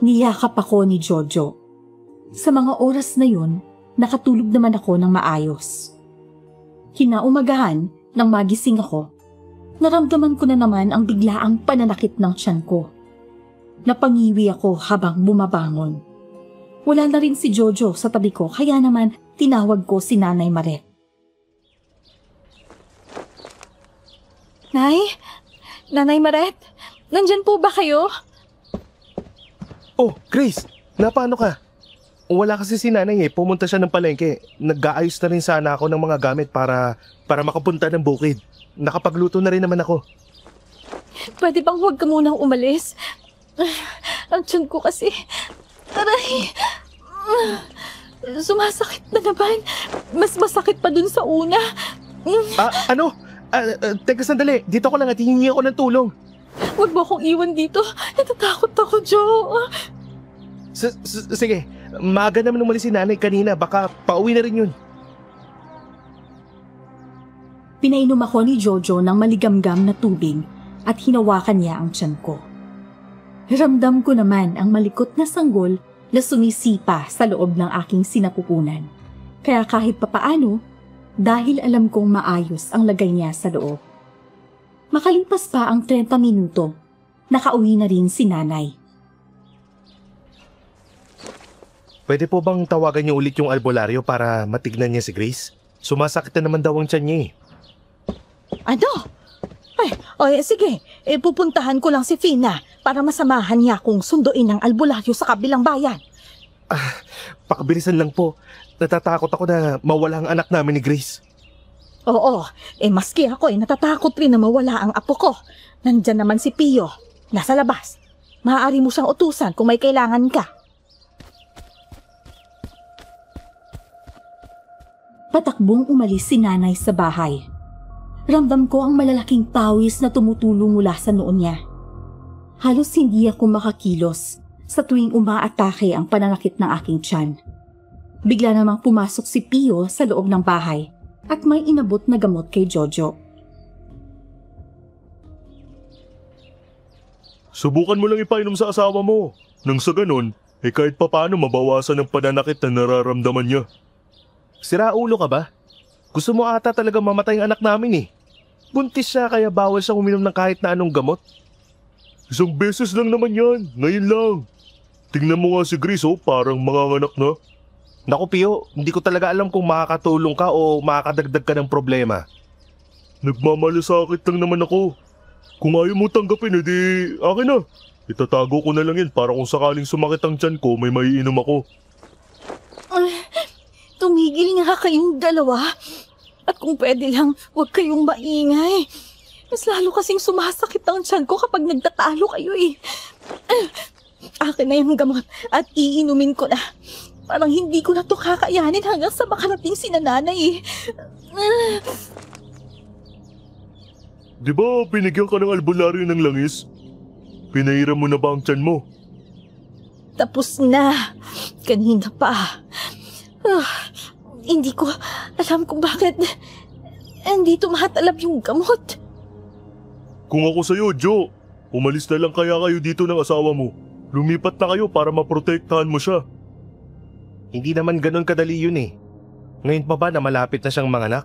Niyakap ako ni Jojo. Sa mga oras na yun, nakatulog naman ako ng maayos. Kinaumagahan, nang magising ako, naramdaman ko na naman ang biglaang pananakit ng tiyan ko. Napangiwi ako habang bumabangon. Wala na rin si Jojo sa tabi ko kaya naman tinawag ko si Nanay Maret. Nanay Maret, nandyan po ba kayo? Oh, Grace! Napaano ka? Wala kasi si nanay pumunta siya ng palengke. Nag-aayos na rin sana ako ng mga gamit para makapunta ng bukid. Nakapagluto na rin naman ako. Pwede bang huwag ka munang umalis? Ang tiyan ko kasi, aray, sumasakit na naman. Mas masakit pa dun sa una. Ano? Teka sandali, dito ko lang at hihingi ako ng tulong. Huwag mo akong iwan dito. Natatakot ako, Joe. Sige, maaga naman umalis si nanay kanina. Baka pauwi na rin yun. Pinainom ako ni Jojo ng maligamgam na tubig at hinawakan niya ang tiyan ko. Ramdam ko naman ang malikot na sanggol na sumisipa sa loob ng aking sinapupunan. Kaya kahit papaano, dahil alam kong maayos ang lagay niya sa loob. Makalipas pa ang 30 minuto, nakauwi na rin si nanay. Pwede po bang tawagan niyo ulit yung albularyo para matignan niya si Grace? Sumasakit na naman daw ang tiyan niya Ano? Sige. Pupuntahan ko lang si Fina para masamahan niya kung sunduin ang albularyo sa kabilang bayan. Pakabilisan lang po. Natatakot ako na mawala ang anak namin ni Grace. Oo, maski ako natatakot rin na mawala ang apo ko. Nandyan naman si Pio, nasa labas. Maaari mo siyang utusan kung may kailangan ka. Patakbong umalis si nanay sa bahay. Ramdam ko ang malalaking pawis na tumutulong mula sa noon niya. Halos hindi ako makakilos sa tuwing umaatake ang pananakit ng aking tiyan. Bigla namang pumasok si Pio sa loob ng bahay at may inabot na gamot kay Jojo. Subukan mo lang ipainom sa asawa mo. Nang sa ganon, kahit papaano mabawasan ang pananakit na nararamdaman niya. Sira ulo ka ba? Gusto mo ata talaga mamatay ang anak namin Buntis siya kaya bawal siya uminom ng kahit na anong gamot. Isang beses lang naman yan, ngayon lang. Tingnan mo nga si Grace parang manganganak na. Naku Pio, hindi ko talaga alam kung makakatulong ka o makakadagdag ka ng problema. Nagmamalasakit lang naman ako. Kung ayaw mo tanggapin, edi akin na. Itatago ko na lang yan para kung sakaling sumakit ang tiyan ko, may maiinom ako. Tumigil nga kayong dalawa. At kung pwede lang, huwag kayong maingay. Mas lalo kasing sumasakit ang tiyan ko kapag nagtatalo kayo Akin na yung gamot at iinumin ko na. Parang hindi ko na to kakayanin hanggang sa makarating si nanay Di ba binigyan ka ng albularyo ng langis? Pinahiram mo na ba ang tiyan mo? Tapos na. Kanina pa. Hindi ko alam kung bakit hindi tumatalab yung gamot. Kung ako sa'yo, Jo, umalis na lang kaya kayo dito ng asawa mo. Lumipat na kayo para maprotektahan mo siya. Hindi naman ganun kadali yun eh. Ngayon pa ba na malapit na siyang manganak?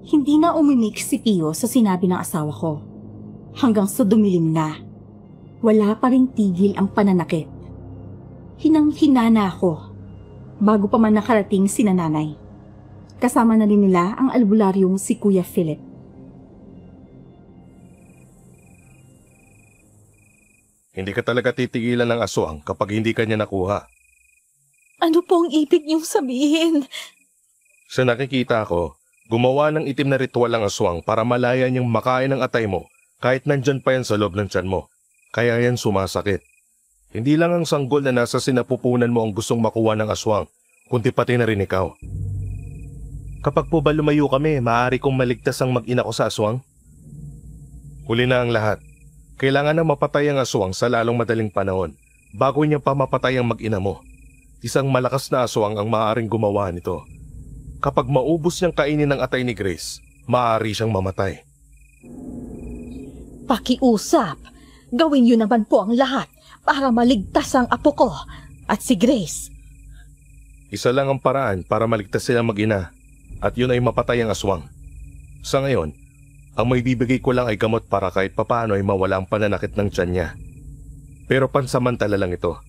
Hindi na umimik si Pio sa sinabi ng asawa ko. Hanggang sa dumilim na, wala pa ring tigil ang pananakit. Hinang-hina na ako bago pa man nakarating si nanay. Kasama na rin nila ang albularyong si Kuya Philip. Hindi ka talaga titigilan ng aswang kapag hindi ka niya nakuha. Ano po ang ibig niyong sabihin? Sa nakikita ko, gumawa ng itim na ritual ang aswang para malaya niyang makain ang atay mo kahit nandyan pa yan sa loob ng tiyan mo. Kaya yan sumasakit. Hindi lang ang sanggol na nasa sinapupunan mo ang gustong makuha ng aswang, kundi pati na rin ikaw. Kapag po ba lumayo kami, maaari kong maligtas ang mag-ina ko sa aswang? Huli na ang lahat. Kailangan na mapatay ang aswang sa lalong madaling panahon bago niya pa mapatay ang mag-ina mo. Isang malakas na aswang ang maaaring gumawa nito. Kapag maubos niyang kainin ng atay ni Grace, maaari siyang mamatay. Pakiusap. Gawin niyo naman po ang lahat para maligtas ang apo ko at si Grace. Isa lang ang paraan para maligtas silang mag-ina at yun ay mapatay ang aswang. Sa ngayon, ang may bibigay ko lang ay gamot para kahit papaano ay mawala ang pananakit ng tiyan niya. Pero pansamantala lang ito.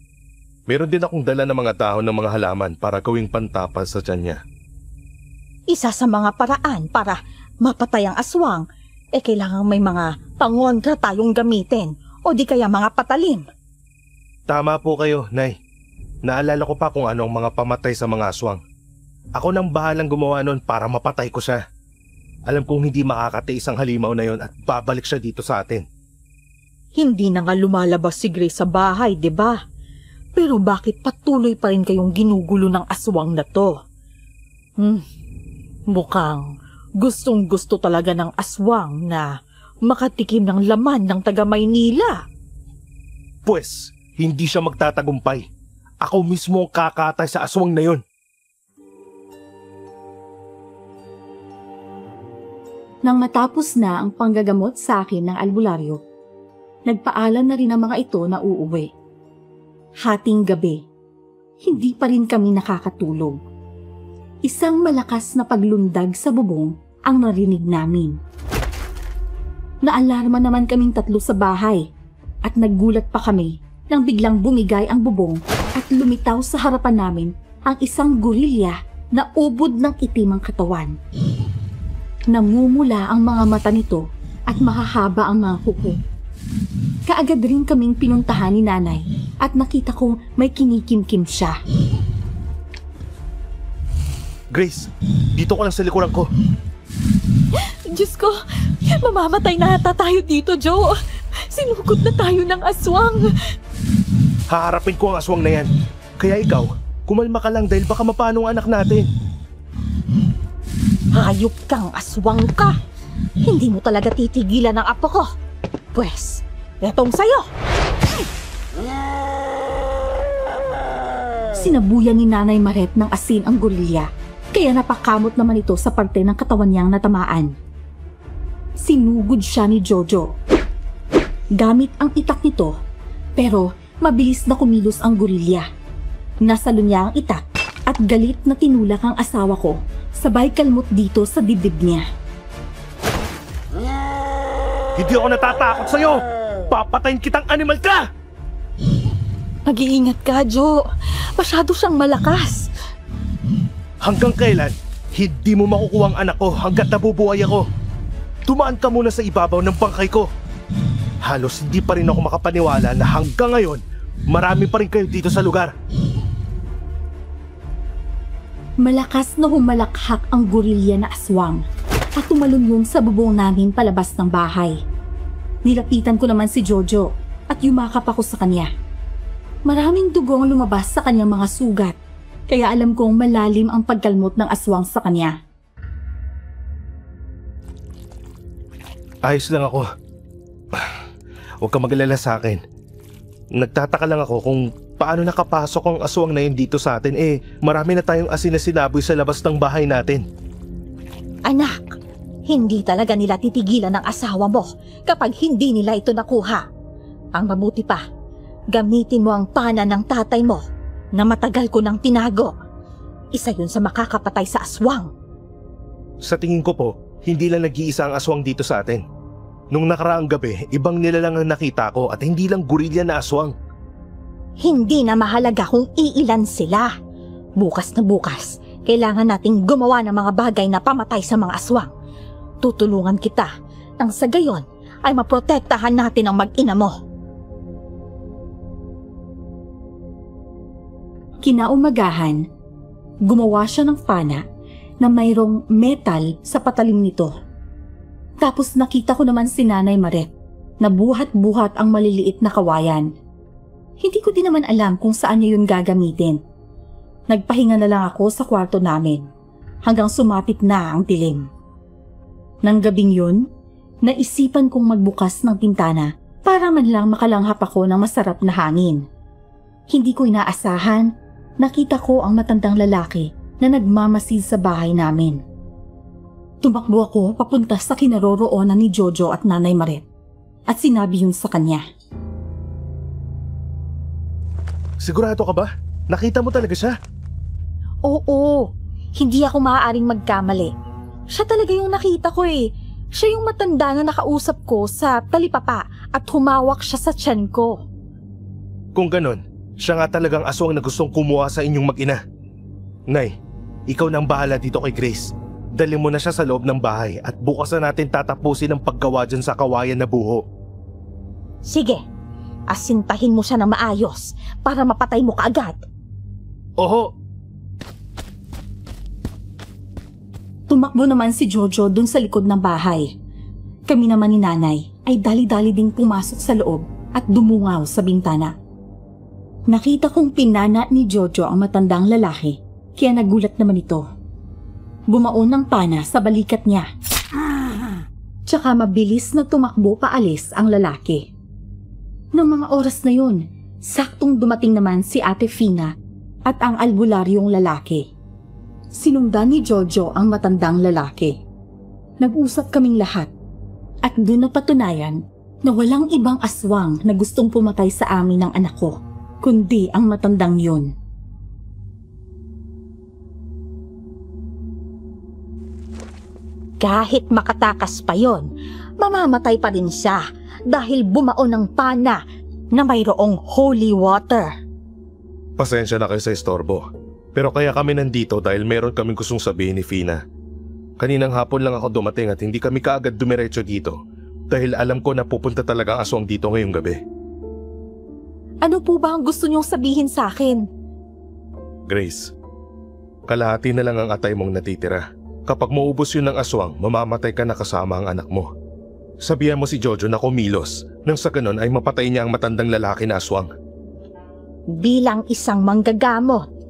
Meron din akong dala ng mga dahon ng mga halaman para gawing pantapas sa tiyan niya. Isa sa mga paraan para mapatay ang aswang, kailangan may mga pangontra tayong gamitin o di kaya mga patalim. Tama po kayo, Nay. Naalala ko pa kung ano ang mga pamatay sa mga aswang. Ako nang bahalang gumawa nun para mapatay ko siya. Alam kong hindi makakatiis ang halimaw na yon at babalik siya dito sa atin. Hindi na nga lumalabas si Grace sa bahay, di ba? Pero bakit patuloy pa rin kayong ginugulo ng aswang na to? Mukhang gustong-gusto talaga ng aswang na makatikim ng laman ng taga-Maynila. Pwes, hindi siya magtatagumpay. Ako mismo ang kakatay sa aswang na yon. Nang matapos na ang panggagamot sa akin ng albularyo, nagpaalam na rin ang mga ito na uuwi. Hating gabi, hindi pa rin kami nakakatulog. Isang malakas na paglundag sa bubong ang narinig namin. Naalarma naman kaming tatlo sa bahay at naggulat pa kami nang biglang bumigay ang bubong at lumitaw sa harapan namin ang isang gorilya na ubod ng itim ang katawan. Namumula ang mga mata nito at mahahaba ang mga kuko. Kaagad rin kaming pinuntahan ni nanay at nakita kong may kinikimkim siya. Grace, dito ka lang sa likuran ko. Diyos ko, mamamatay na ata tayo dito, Joe. Sinugod na tayo ng aswang. Haharapin ko ang aswang na yan. Kaya ikaw, kumalma ka lang dahil baka mapano ang anak natin. Hayop kang aswang ka. Hindi mo talaga titigilan ang apo ko. Pwes, etong sayo. Sinabuyan ni Nanay Maret ng asin ang gorilya, kaya napakamot naman ito sa parte ng katawan niyang natamaan. Sinugod siya ni Jojo. Gamit ang itak nito, pero mabilis na kumilos ang gorilya. Nasalo niya ang itak at galit na tinulak ang asawa ko, sabay kalmot dito sa dibdib niya. Hindi ako natatakot sa'yo! Papatayin kitang animal ka! Mag-iingat ka, Joe. Masyado siyang malakas. Hanggang kailan, hindi mo makukuha ang anak ko hanggat nabubuhay ako. Tumaan ka muna sa ibabaw ng bangkay ko. Halos hindi pa rin ako makapaniwala na hanggang ngayon, marami pa rin kayo dito sa lugar. Malakas na humalakhak ang gorilya na aswang at tumalon yun sa bubong namin palabas ng bahay. Nilapitan ko naman si Jojo at yumakap ako sa kanya. Maraming dugo ang lumabas sa kanyang mga sugat, kaya alam kong malalim ang pagkalmot ng aswang sa kanya. Ayos lang ako. Huwag ka mag-alala sa akin. Nagtataka lang ako kung paano nakapasok ang aswang na yun dito sa atin. Marami na tayong asin na sinaboy sa labas ng bahay natin. Anak, hindi talaga nila titigilan ng asawa mo kapag hindi nila ito nakuha. Ang mabuti pa, Gamitin mo ang pana ng tatay mo na matagal ko nang tinago. Isa yun sa makakapatay sa aswang. Sa tingin ko po, hindi lang nag-iisa ang aswang dito sa atin. Nung nakaraang gabi, ibang nilalang ang nakita ko at hindi lang gorilya na aswang. Hindi na mahalaga kung iilan sila. Bukas na bukas, kailangan nating gumawa ng mga bagay na pamatay sa mga aswang. Tutulungan kita nang sa gayon ay maprotektahan natin ang mag-ina mo. Kinaumagahan, gumawa siya ng pana na mayroong metal sa patalim nito. Tapos nakita ko naman si Nanay Maret na buhat-buhat ang maliliit na kawayan. Hindi ko din naman alam kung saan niya yun gagamitin. Nagpahinga na lang ako sa kwarto namin hanggang sumapit na ang dilim. Nang gabing yun, naisipan kong magbukas ng pintana para man lang makalanghap ako ng masarap na hangin. Hindi ko inaasahan, nakita ko ang matandang lalaki na nagmamasid sa bahay namin. Tumakbo ako papunta sa kinaroroonan ni Jojo at Nanay Maret at sinabi yun sa kanya. Sigurado ka ba? Nakita mo talaga siya? Oo, hindi ako maaaring magkamali. Siya talaga yung nakita ko eh. Siya yung matanda na nakausap ko sa talipapa at humawak siya sa tiyan ko. Kung ganon, siya nga talagang aswang na gustong kumuha sa inyong mag-ina. Nay, ikaw na ang bahala dito kay Grace. Dali mo na siya sa loob ng bahay at bukas na natin tatapusin ang paggawa dyan sa kawayan na buho. Sige, asintahin mo siya ng maayos para mapatay mo kaagad. Oho! Tumakbo naman si Jojo dun sa likod ng bahay. Kami naman ni Nanay ay dali-dali ding pumasok sa loob at dumungaw sa bintana. Nakita kong pinana ni Jojo ang matandang lalaki, kaya nagulat naman ito. Bumaon ng pana sa balikat niya. Tsaka mabilis na tumakbo paalis ang lalaki. Nang mga oras na yun, saktong dumating naman si Ate Fina at ang albularyong lalaki. Sinundan ni Jojo ang matandang lalaki. Nag-usap kaming lahat at doon napatunayan na walang ibang aswang na gustong pumatay sa amin ng anak ko, kundi ang matandang yun. Kahit makatakas pa yon, mamamatay pa rin siya dahil bumaon ng pana na mayroong holy water. Pasensya na kayo sa istorbo. Pero kaya kami nandito dahil meron kaming gustong sabihin ni Fina. Kaninang hapon lang ako dumating at hindi kami kaagad dumiretso dito dahil alam ko na pupunta talaga ang aswang dito ngayong gabi. Ano po ba ang gusto niyong sabihin sa akin? Grace, kalahati na lang ang atay mong natitira. Kapag maubos yun ng aswang, mamamatay ka na kasama ang anak mo. Sabihan mo si Jojo na kumilos nang sa ganon ay mapatay niya ang matandang lalaki na aswang. Bilang isang manggagamot,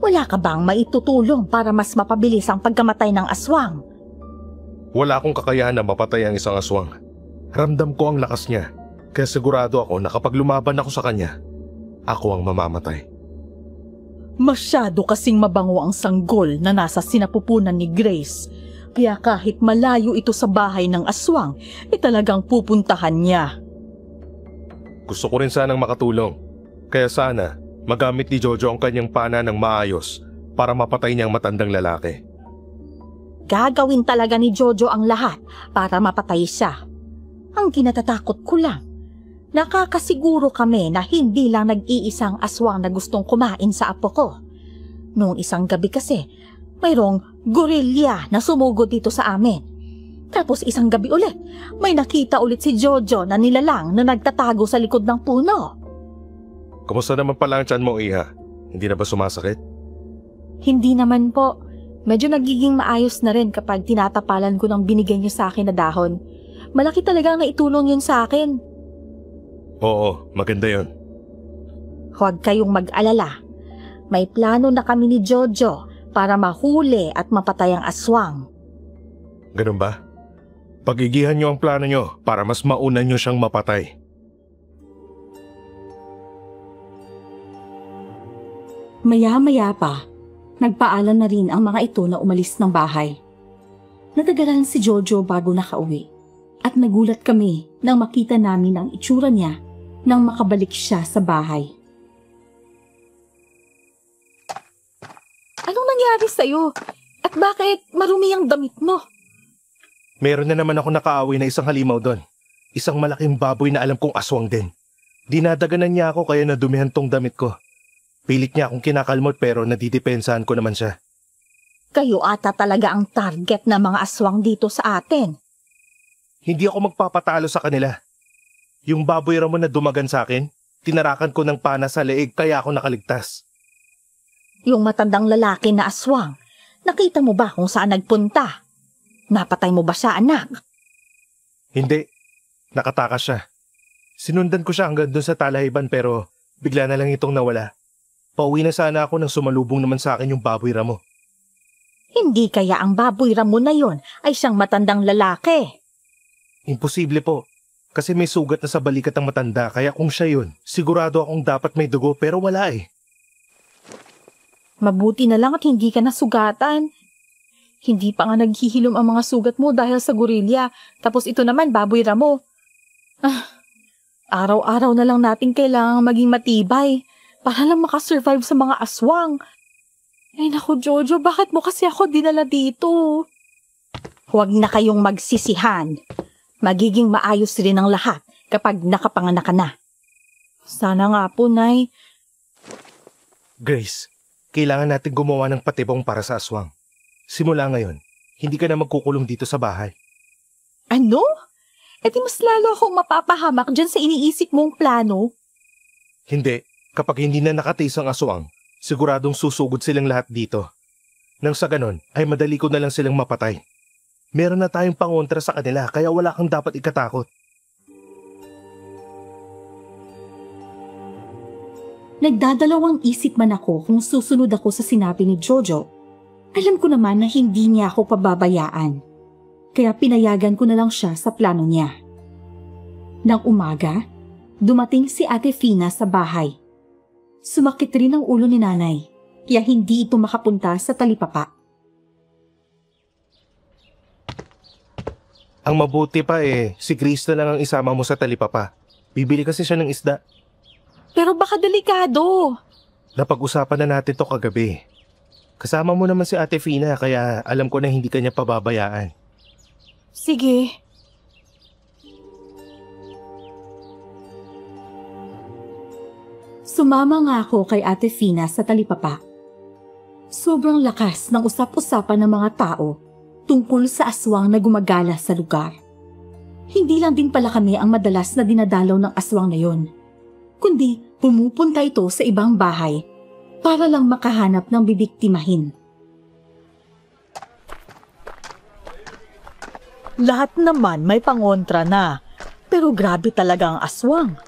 wala ka bang maitutulong para mas mapabilis ang pagkamatay ng aswang? Wala akong kakayahan na mapatay ang isang aswang. Ramdam ko ang lakas niya, kaya sigurado ako na kapag lumaban ako sa kanya, ako ang mamamatay. Masyado kasing mabango ang sanggol na nasa sinapupunan ni Grace. Kaya kahit malayo ito sa bahay ng aswang, talagang pupuntahan niya. Gusto ko rin sanang makatulong. Kaya sana, magamit ni Jojo ang kanyang pana ng maayos para mapatay niya ang matandang lalaki. Gagawin talaga ni Jojo ang lahat para mapatay siya. Ang kinatatakot ko lang, nakakasiguro kami na hindi lang nag-iisang aswang na gustong kumain sa apo ko. Noong isang gabi kasi, mayroong gorilya na sumugod dito sa amin. Tapos isang gabi ulit, may nakita ulit si Jojo na nilalang na nagtatago sa likod ng puno. Kumusta naman pala ang tiyan mo, Iha? Hindi na ba sumasakit? Hindi naman po. Medyo nagiging maayos na rin kapag tinatapalan ko ng binigay niyo sa akin na dahon. Malaki talagang naitulong yun sa akin. Oo, maganda yun. Huwag kayong mag-alala. May plano na kami ni Jojo para mahuli at mapatay ang aswang. Ganun ba? Pagigihan niyo ang plano niyo para mas mauna niyo siyang mapatay. Maya-maya pa, nagpaalam na rin ang mga ito na umalis ng bahay. Natagalan si Jojo bago nakauwi at nagulat kami nang makita namin ang itsura niya nang makabalik siya sa bahay. Anong nangyari sa'yo? At bakit marumi ang damit mo? Meron na naman ako nakaaway na isang halimaw doon. Isang malaking baboy na alam kong aswang din. Dinadaganan niya ako kaya nadumihan tong damit ko. Pilit niya akong kinakalmot pero nadidepensahan ko naman siya. Kayo ata talaga ang target ng mga aswang dito sa atin. Hindi ako magpapatalo sa kanila. Yung baboy Ramon na dumagan sa akin, tinarakan ko ng pana sa leeg kaya ako nakaligtas. Yung matandang lalaki na aswang, nakita mo ba kung saan nagpunta? Napatay mo ba siya, anak? Hindi. Nakatakas siya. Sinundan ko siya hanggang doon sa Talahiban pero bigla na lang itong nawala. Pauwi na sana ako nang sumalubong naman sa akin yung baboy Ramo. Hindi kaya ang baboy Ramo na yon ay siyang matandang lalaki? Imposible po. Kasi may sugat na sa balikat ng matanda kaya kung siya yun, sigurado akong dapat may dugo pero wala eh. Mabuti na lang at hindi ka nasugatan. Hindi pa nga naghihilom ang mga sugat mo dahil sa gorilya. Tapos ito naman, baboy Ramo. Araw-araw na lang natin kailangang maging matibay para lang makasurvive sa mga aswang. Ay naku, Jojo, bakit mo kasi ako dinala dito? Huwag na kayong magsisihan. Magiging maayos rin ang lahat kapag nakapanganak ka na. Sana nga po, Nay. Grace, kailangan natin gumawa ng patibong para sa aswang. Simula ngayon, hindi ka na magkukulong dito sa bahay. Ano? E di mas lalo akong mapapahamak dyan sa iniisip mong plano. Hindi, kapag hindi na nakatiis ang aswang, siguradong susugod silang lahat dito. Nang sa ganon, ay madali ko na lang silang mapatay. Meron na tayong pangontra sa kanila kaya wala kang dapat ikatakot. Nagdadalawang isip man ako kung susunod ako sa sinabi ni Jojo. Alam ko naman na hindi niya ako pababayaan. Kaya pinayagan ko na lang siya sa plano niya. Nang umaga, dumating si Ate Fina sa bahay. Sumakit rin ang ulo ni Nanay, kaya hindi ito makapunta sa talipapa. Ang mabuti pa si Chris na lang ang isama mo sa talipapa. Bibili kasi siya ng isda. Pero baka delikado. Napag-usapan na natin to kagabi. Kasama mo naman si Ate Fina kaya alam ko na hindi ka niya pababayaan. Sige. Sumama nga ako kay Ate Fina sa talipapa. Sobrang lakas ng usap-usapan ng mga tao tungkol sa aswang na gumagala sa lugar. Hindi lang din pala kami ang madalas na dinadalaw ng aswang na yon, kundi pumupunta ito sa ibang bahay para lang makahanap ng bibiktimahin. Lahat naman may pangontra na, pero grabe talaga ang aswang.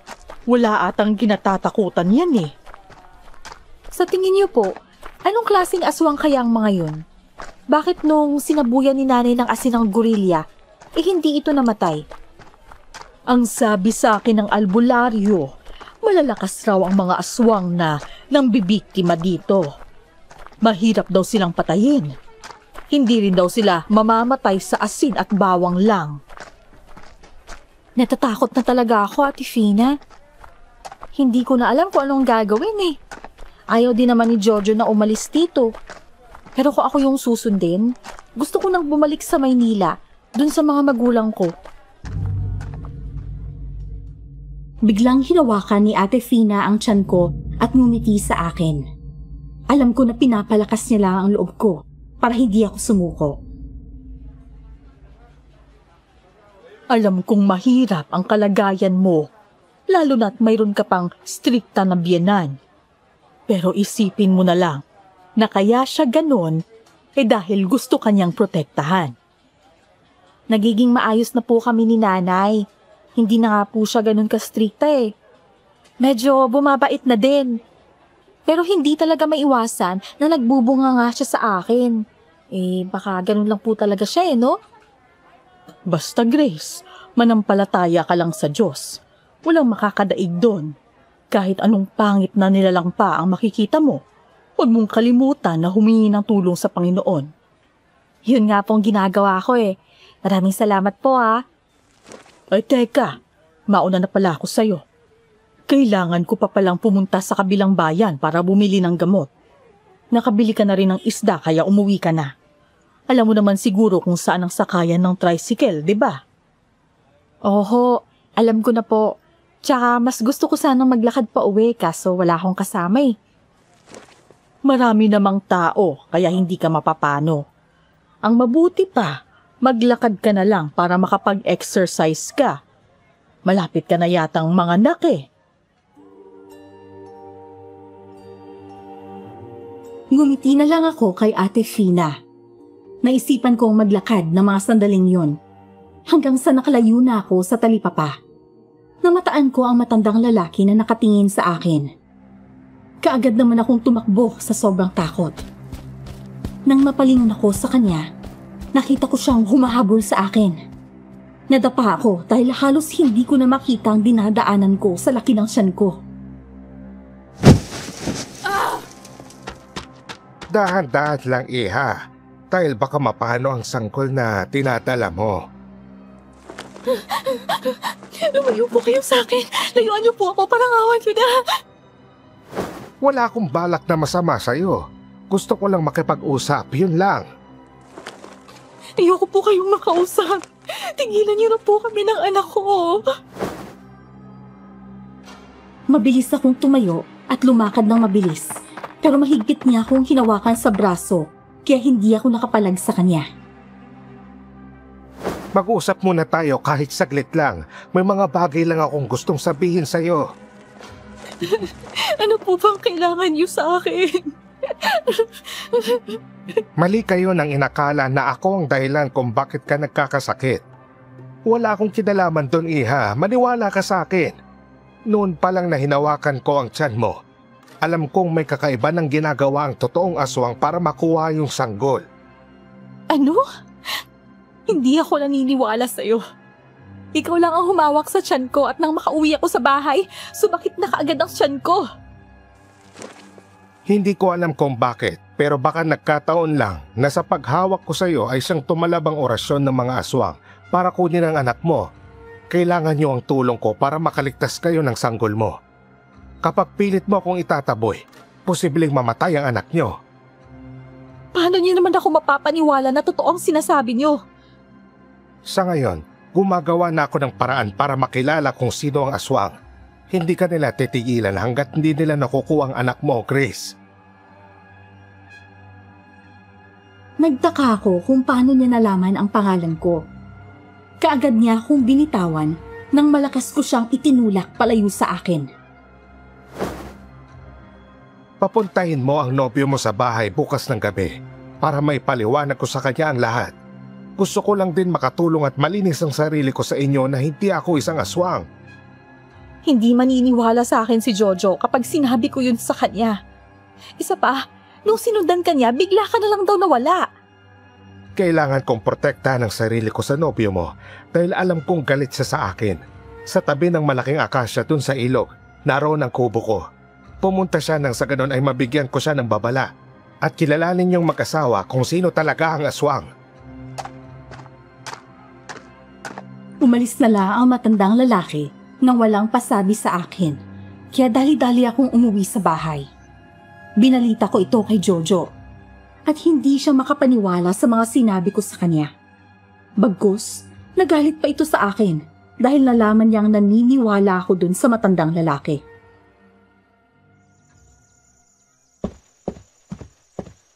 Wala atang kinatatakutan yan eh. Sa tingin niyo po, anong klaseng aswang kaya ang mga yun? Bakit nung sinabuyan ni Nanay ng asin ng gorilya, hindi ito namatay? Ang sabi sa akin ng albularyo, malalakas raw ang mga aswang na nambibiktima dito. Mahirap daw silang patayin. Hindi rin daw sila mamamatay sa asin at bawang lang. Natatakot na talaga ako, Ate Fina. Hindi ko na alam kung anong gagawin eh. Ayaw din naman ni Jojo na umalis dito. Pero kung ako yung susundin, gusto ko nang bumalik sa Maynila, dun sa mga magulang ko. Biglang hinawakan ni Ate Fina ang tiyan ko at ngumiti sa akin. Alam ko na pinapalakas niya lang ang loob ko para hindi ako sumuko. Alam kong mahirap ang kalagayan mo, lalo na't mayroon ka pang strikta na biyenan. Pero isipin mo na lang na kaya siya ganon dahil gusto kanyang protektahan. Nagiging maayos na po kami ni Nanay. Hindi na nga po siya ganun ka-strikta eh. Medyo bumabait na din. Pero hindi talaga maiwasan na nagbubunga nga siya sa akin. Baka ganun lang po talaga siya no? Basta Grace, manampalataya ka lang sa Diyos. Walang makakadaig doon. Kahit anong pangit na nilalang pa ang makikita mo, huwag mong kalimutan na humingi ng tulong sa Panginoon. Yun nga pong ginagawa ko eh. Maraming salamat po ah. Ay teka, mauna na pala ako sa'yo. Kailangan ko pa palang pumunta sa kabilang bayan para bumili ng gamot. Nakabili ka na rin ng isda kaya umuwi ka na. Alam mo naman siguro kung saan ang sakayan ng tricycle, di ba? Oho, alam ko na po. Tsaka mas gusto ko sanang maglakad pa uwi kaso wala akong kasama eh. Marami namang tao kaya hindi ka mapapano. Ang mabuti pa, maglakad ka na lang para makapag-exercise ka. Malapit ka na yatang manganak eh. Ngumiti na lang ako kay Ate Fina. Naisipan kong maglakad ng mga sandaling yun. Hanggang sa nakalayo na ako sa talipapa. Namataan ko ang matandang lalaki na nakatingin sa akin. Kaagad naman akong tumakbo sa sobrang takot. Nang mapalingon ako sa kanya, nakita ko siyang humahabol sa akin. Nadapa ako dahil halos hindi ko na makita ang dinadaanan ko sa laki ng tiyan ko. Dahan-dahan lang, Iha. Dahil baka mapano ang sangkol na tinatala mo. Lumayo po kayo sa akin. Layuan niyo po ako, parangawan niyo na. Wala akong balak na masama sa'yo. Gusto ko lang makipag-usap, yun lang. Ayoko po kayong makausap. Tigilan niyo na po kami ng anak ko. Mabilis akong tumayo at lumakad ng mabilis. Pero mahigpit niya akong hinawakan sa braso, kaya hindi ako nakapalag sa kanya. Mag-usap muna tayo kahit saglit lang. May mga bagay lang akong gustong sabihin sa'yo. Ano po bang kailangan niyo sa akin? Mali kayo nang inakala na ako ang dahilan kung bakit ka nagkakasakit. Wala akong kinalaman doon, Iha. Maniwala ka sa akin. Noon pa lang na hinawakan ko ang tiyan mo. Alam kong may kakaiba ng ginagawa ang totoong aswang para makuha yung sanggol. Ano? Hindi ako naniniwala sa'yo. Ikaw lang ang humawak sa tiyan ko at nang makauwi ako sa bahay, sumakit na kaagad ang tiyan ko. Hindi ko alam kung bakit, pero baka nagkataon lang na sa paghawak ko sa iyo ay siyang tumalabang orasyon ng mga aswang para kunin ang anak mo. Kailangan niyo ang tulong ko para makaligtas kayo ng sanggol mo. Kapag pilit mo akong itataboy, posibleng mamatay ang anak niyo. Paano niyo naman ako mapapaniwala na totoo ang sinasabi niyo? Sa ngayon, gumagawa na ako ng paraan para makilala kung sino ang aswang. Hindi ka nila titigilan hanggat hindi nila nakukuha ang anak mo, Grace. Nagtaka ako kung paano niya nalaman ang pangalan ko. Kaagad niya akong binitawan nang malakas ko siyang itinulak palayo sa akin. Papuntahin mo ang nobyo mo sa bahay bukas ng gabi para may paliwanag ko sa kanya ang lahat. Gusto ko lang din makatulong at malinis ang sarili ko sa inyo na hindi ako isang aswang. Hindi maniniwala sa akin si Jojo kapag sinabi ko yun sa kanya. Isa pa, nung sinundan ka niya, bigla ka na lang daw nawala. Kailangan kong protektahan ang sarili ko sa nobyo mo dahil alam kong galit siya sa akin. Sa tabi ng malaking akasya dun sa ilog, naroon ang kubo ko. Pumunta siya nang sa ganon ay mabigyan ko siya ng babala at kilalanin niyong mag-asawa kung sino talaga ang aswang. Umalis na lang ang matandang lalaki nang walang pasabi sa akin, kaya dali-dali akong umuwi sa bahay. Binalita ko ito kay Jojo at hindi siya makapaniwala sa mga sinabi ko sa kanya. Bagkus, nagalit pa ito sa akin dahil nalaman niyang naniniwala ako dun sa matandang lalaki.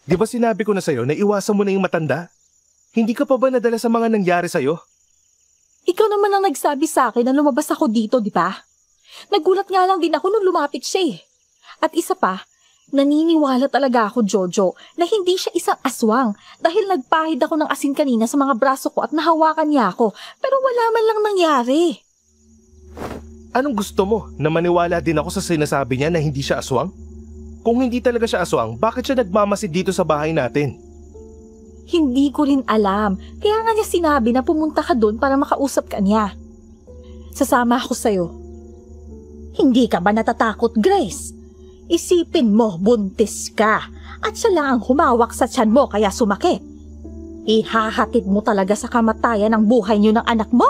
Di ba sinabi ko na sa'yo na iwasan mo na yung matanda? Hindi ka pa ba nadala sa mga nangyari sa'yo? Ikaw naman ang nagsabi sa akin na lumabas ako dito, di ba? Nagulat nga lang din ako nung lumapit siya eh. At isa pa, naniniwala talaga ako, Jojo, na hindi siya isang aswang dahil nagpahid ako ng asin kanina sa mga braso ko at nahawakan niya ako pero wala man lang nangyari. Anong gusto mo? Na maniwala din ako sa sinasabi niya na hindi siya aswang? Kung hindi talaga siya aswang, bakit siya nagmamasid dito sa bahay natin? Hindi ko rin alam. Kaya nga niya sinabi na pumunta ka doon para makausap ka niya. Sasama ako sa'yo. Hindi ka ba natatakot, Grace? Isipin mo, buntis ka. At siya lang ang humawak sa tiyan mo kaya sumakit. Ihahatid mo talaga sa kamatayan ang buhay niyo ng anak mo?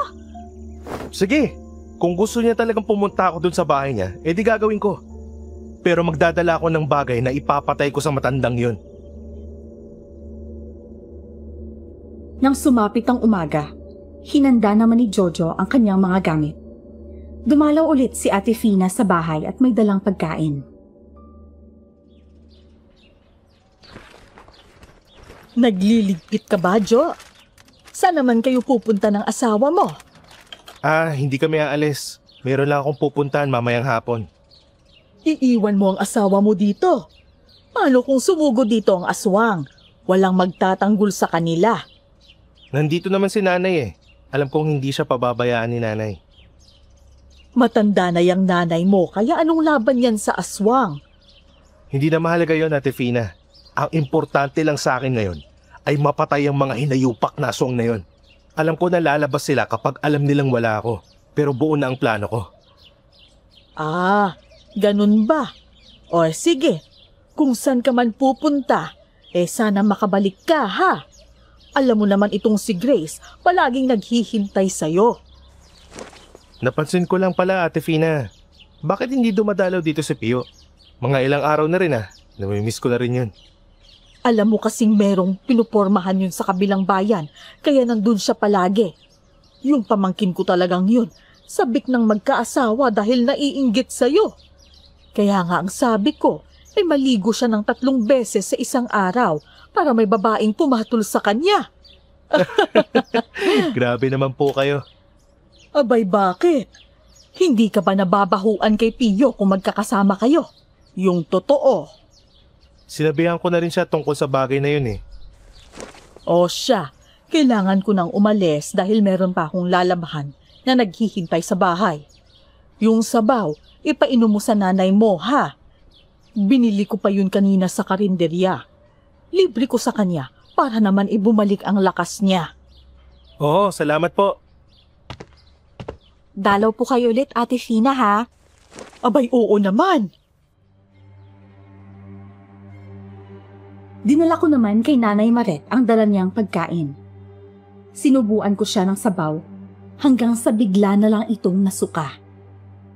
Sige, Kung gusto niya talagang pumunta ako dun sa bahay niya, edi gagawin ko. Pero magdadala ako ng bagay na ipapatay ko sa matandang yun. Nang sumapit ang umaga, hinanda naman ni Jojo ang kanyang mga gamit. Dumalaw ulit si Ate Fina sa bahay at may dalang pagkain. Nagliligpit ka ba, Jo? Saan naman kayo pupunta ng asawa mo? Hindi kami aalis. Meron lang akong pupuntahan mamayang hapon. Iiwan mo ang asawa mo dito. Paano kung sumugod dito ang aswang? Walang magtatanggol sa kanila. Nandito naman si nanay eh. Alam kong hindi siya pababayaan ni nanay. Matanda na yung nanay mo, kaya anong laban yan sa aswang? Hindi na mahalaga yon, Ate Fina. Ang importante lang sa akin ngayon ay mapatay ang mga hinayupak na aswang na yon. Alam ko na lalabas sila kapag alam nilang wala ako. Pero buo na ang plano ko. Ganun ba? O sige, kung saan ka man pupunta, sana makabalik ka ha. Alam mo naman itong si Grace, palaging naghihintay sa'yo. Napansin ko lang pala, Ate Fina. Bakit hindi dumadalaw dito si Pio? Mga ilang araw na rin Namimiss ko na rin yun. Alam mo kasing merong pinupormahan yun sa kabilang bayan, kaya nandun siya palagi. Yung pamangkin ko talagang yun, sabik ng magkaasawa dahil naiinggit sa'yo. Kaya nga ang sabi ko, ay maligo siya ng 3 beses sa isang araw para may babaeng pumatol sa kanya. Grabe naman po kayo. Abay bakit? Hindi ka ba nababahuan kay Pio kung magkakasama kayo? Yung totoo. Sinabihan ko na rin siya tungkol sa bagay na yun eh. O siya, kailangan ko nang umalis dahil meron pa akong lalabahan na naghihintay sa bahay. Yung sabaw, ipainom mo sa nanay mo ha. Binili ko pa yun kanina sa karinderya. Libre ko sa kanya para naman ibumalik ang lakas niya. Oo, salamat po. Dalaw po kayo ulit, Ate Fina, ha? Abay oo naman. Dinala ko naman kay Nanay Maret ang dala niyang pagkain. Sinubuan ko siya ng sabaw hanggang sa bigla na lang itong nasuka.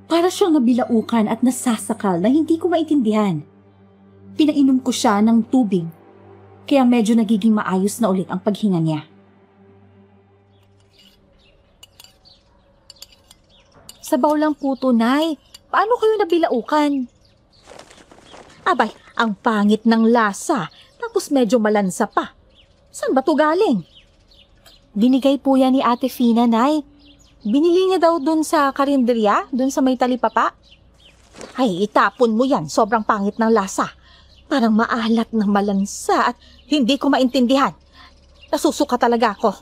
Para siyang nabilaukan at nasasakal na hindi ko maintindihan. Pinainom ko siya ng tubig, kaya medyo nagiging maayos na ulit ang paghinga niya. Sabaw lang po to, Nay. Paano kayo nabilaukan? Abay, ang pangit ng lasa, tapos medyo malansa pa. Saan ba to galing? Binigay po yan ni Ate Fina, Nay. Binili niya daw dun sa karinderya, dun sa may talipapa. Ay, itapon mo yan, sobrang pangit ng lasa. Parang maalat ng malansa at hindi ko maintindihan. Nasusuka talaga ako.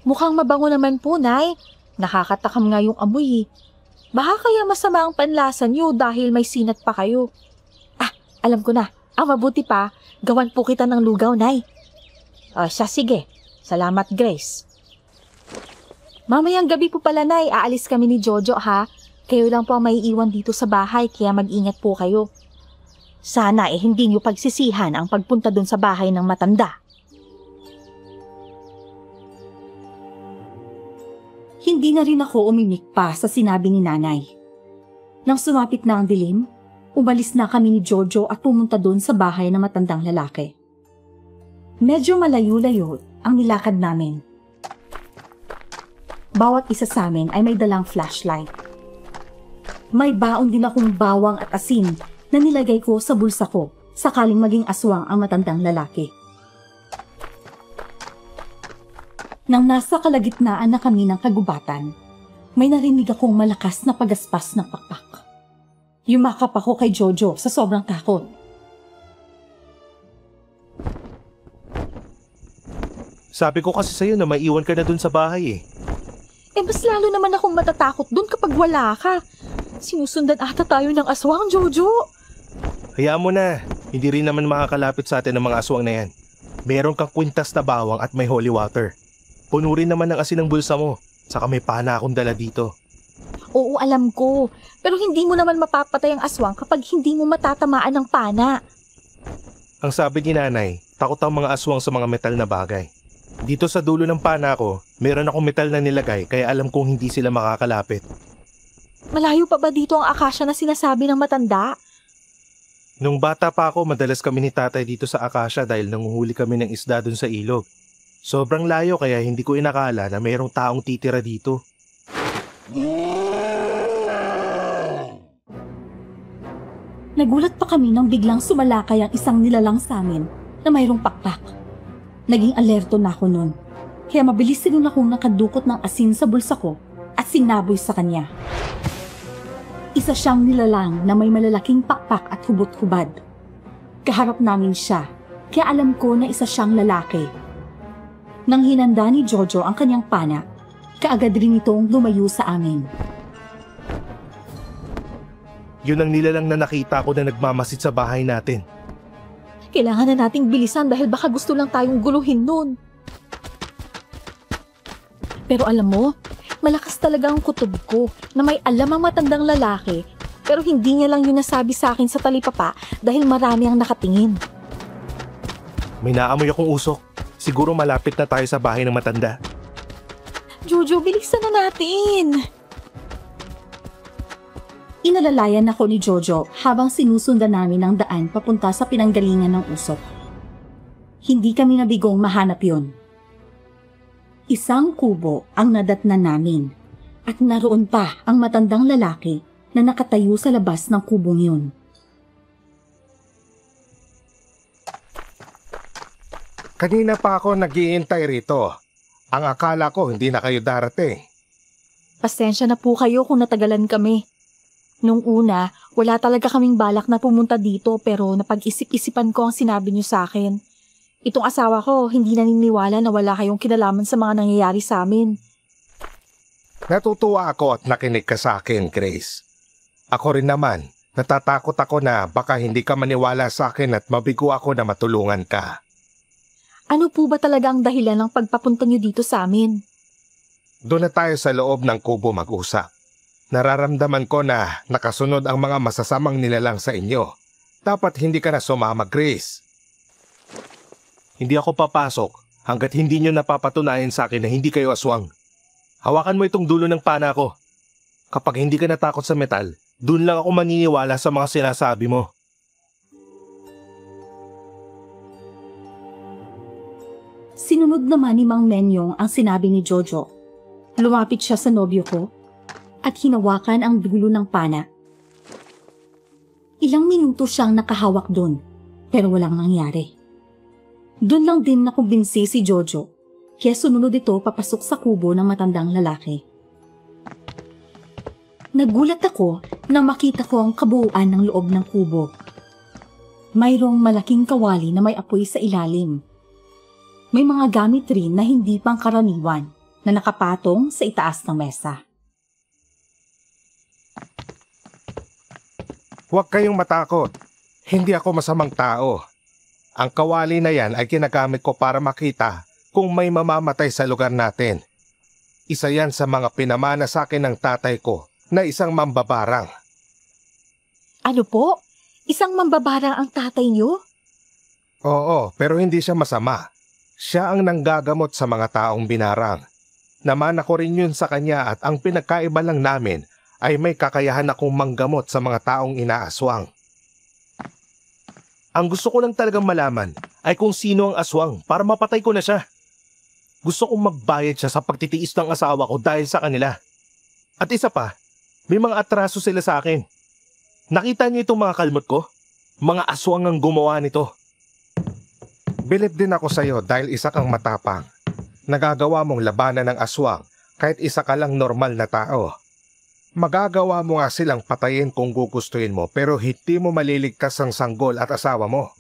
Mukhang mabango naman po, Nay. Nakakatakam nga yung amoy. Baka kaya masama ang panlasa niyo dahil may sinat pa kayo. Alam ko na. Ang mabuti pa, gawan po kita ng lugaw, Nay. Siya, sige. Salamat, Grace. Mamayang gabi po pala, Nay. Aalis kami ni Jojo, ha? Kayo lang po ang maiiwan dito sa bahay, kaya mag-ingat po kayo. Sana hindi niyo pagsisihan ang pagpunta dun sa bahay ng matanda. Hindi na rin ako umimik pa sa sinabi ni Nanay. Nang sumapit na ang dilim, umalis na kami ni Jojo at pumunta doon sa bahay ng matandang lalaki. Medyo malayo-layo ang nilakad namin. Bawat isa sa amin ay may dalang flashlight. May baon din akong bawang at asin na nilagay ko sa bulsa ko sakaling maging aswang ang matandang lalaki. Nang nasa kalagitnaan na kami ng kagubatan, may narinig akong malakas na pagaspas ng pakpak. Yumakap ako kay Jojo sa sobrang takot. Sabi ko kasi sa'yo na maiwan ka na dun sa bahay eh. Mas lalo naman akong matatakot dun kapag wala ka. Sinusundan ata tayo ng aswang, Jojo. Hayaan mo na. Hindi rin naman makakalapit sa atin ng mga aswang na yan. Meron kang kwintas na bawang at may holy water. Puno rin naman ng asin ng bulsa mo. Saka may pana akong dala dito. Oo, alam ko. Pero hindi mo naman mapapatay ang aswang kapag hindi mo matatamaan ng pana. Ang sabi ni nanay, takot ang mga aswang sa mga metal na bagay. Dito sa dulo ng pana ko, meron akong metal na nilagay kaya alam kong hindi sila makakalapit. Malayo pa ba dito ang akasya na sinasabi ng matanda? Nung bata pa ako, madalas kami ni tatay dito sa akasya dahil nanguhuli kami ng isda dun sa ilog. Sobrang layo kaya hindi ko inakala na mayroong taong titira dito. Nagulat pa kami nang biglang sumalakay ang isang nilalang sa amin na mayroong pakpak. Naging alerto na ako nun, kaya mabilis din akong nakadukot ng asin sa bulsa ko at sinaboy sa kanya. Isa siyang nilalang na may malalaking pakpak at hubot-hubad. Kaharap namin siya, kaya alam ko na isa siyang lalaki. Nang hinanda ni Jojo ang kanyang pana, kaagad rin itong lumayo sa amin. Yun ang nilalang na nakita ko na nagmamasid sa bahay natin. Kailangan na nating bilisan dahil baka gusto lang tayong guluhin nun. Pero alam mo, malakas talaga ang kutob ko na may alam ang matandang lalaki pero hindi niya lang yun nasabi sa akin sa talipapa dahil marami ang nakatingin. May naamoy akong usok. Siguro malapit na tayo sa bahay ng matanda. Jojo, bilisan na natin! Inalalayan ako ni Jojo habang sinusundan namin ang daan papunta sa pinanggalingan ng usok. Hindi kami nabigong mahanap yon. Isang kubo ang nadatnan namin at naroon pa ang matandang lalaki na nakatayo sa labas ng kubong yun. Kanina pa ako nag-iintay rito. Ang akala ko hindi na kayo darating. Pasensya na po kayo kung natagalan kami. Nung una, wala talaga kaming balak na pumunta dito pero napag-isip-isipan ko ang sinabi niyo sa akin. Itong asawa ko hindi naniniwala na wala kayong kinalaman sa mga nangyayari sa amin. Natutuwa ako at nakinig ka sa akin, Grace. Ako rin naman, natatakot ako na baka hindi ka maniwala sa akin at mabigo ako na matulungan ka. Ano po ba talaga ang dahilan ng pagpapunta niyo dito sa amin? Doon na tayo sa loob ng kubo mag-usap. Nararamdaman ko na nakasunod ang mga masasamang nilalang sa inyo. Dapat hindi ka na sumama, Grace. Hindi ako papasok hanggat hindi nyo napapatunayan sa akin na hindi kayo aswang. Hawakan mo itong dulo ng pana ko. Kapag hindi ka natakot sa metal, dun lang ako maniniwala sa mga sinasabi mo. Sinunod naman ni Mang Menyong ang sinabi ni Jojo. Lumapit siya sa nobyo ko at hinawakan ang dulo ng pana. Ilang minuto siyang nakahawak doon, pero walang nangyari. Doon lang din nakumbinsi si Jojo, kaya sumunod ito papasok sa kubo ng matandang lalaki. Nagulat ako na makita ko ang kabuuan ng loob ng kubo. Mayroong malaking kawali na may apoy sa ilalim. May mga gamit rin na hindi pangkaraniwan na nakapatong sa itaas ng mesa. Huwag kayong matakot. Hindi ako masamang tao. Ang kawali na yan ay ginagamit ko para makita kung may mamamatay sa lugar natin. Isa yan sa mga pinamana sa akin ng tatay ko na isang mambabarang. Ano po? Isang mambabarang ang tatay niyo? Oo, pero hindi siya masama. Siya ang nanggagamot sa mga taong binarang. Namana ko rin yun sa kanya at ang pinagkaiba lang namin ay may kakayahan akong manggamot sa mga taong inaaswang. Ang gusto ko lang talagang malaman ay kung sino ang aswang para mapatay ko na siya. Gusto kong magbayad siya sa pagtitiis ng asawa ko dahil sa kanila. At isa pa, may mga atraso sila sa akin. Nakita niyo itong mga kalmot ko? Mga aswang ang gumawa nito. Bilib din ako sa iyo dahil isa kang matapang. Nagagawa mong labanan ng aswang kahit isa ka lang normal na tao. Magagawa mo nga silang patayin kung gugustuhin mo pero hindi mo maliligtas ang sanggol at asawa mo.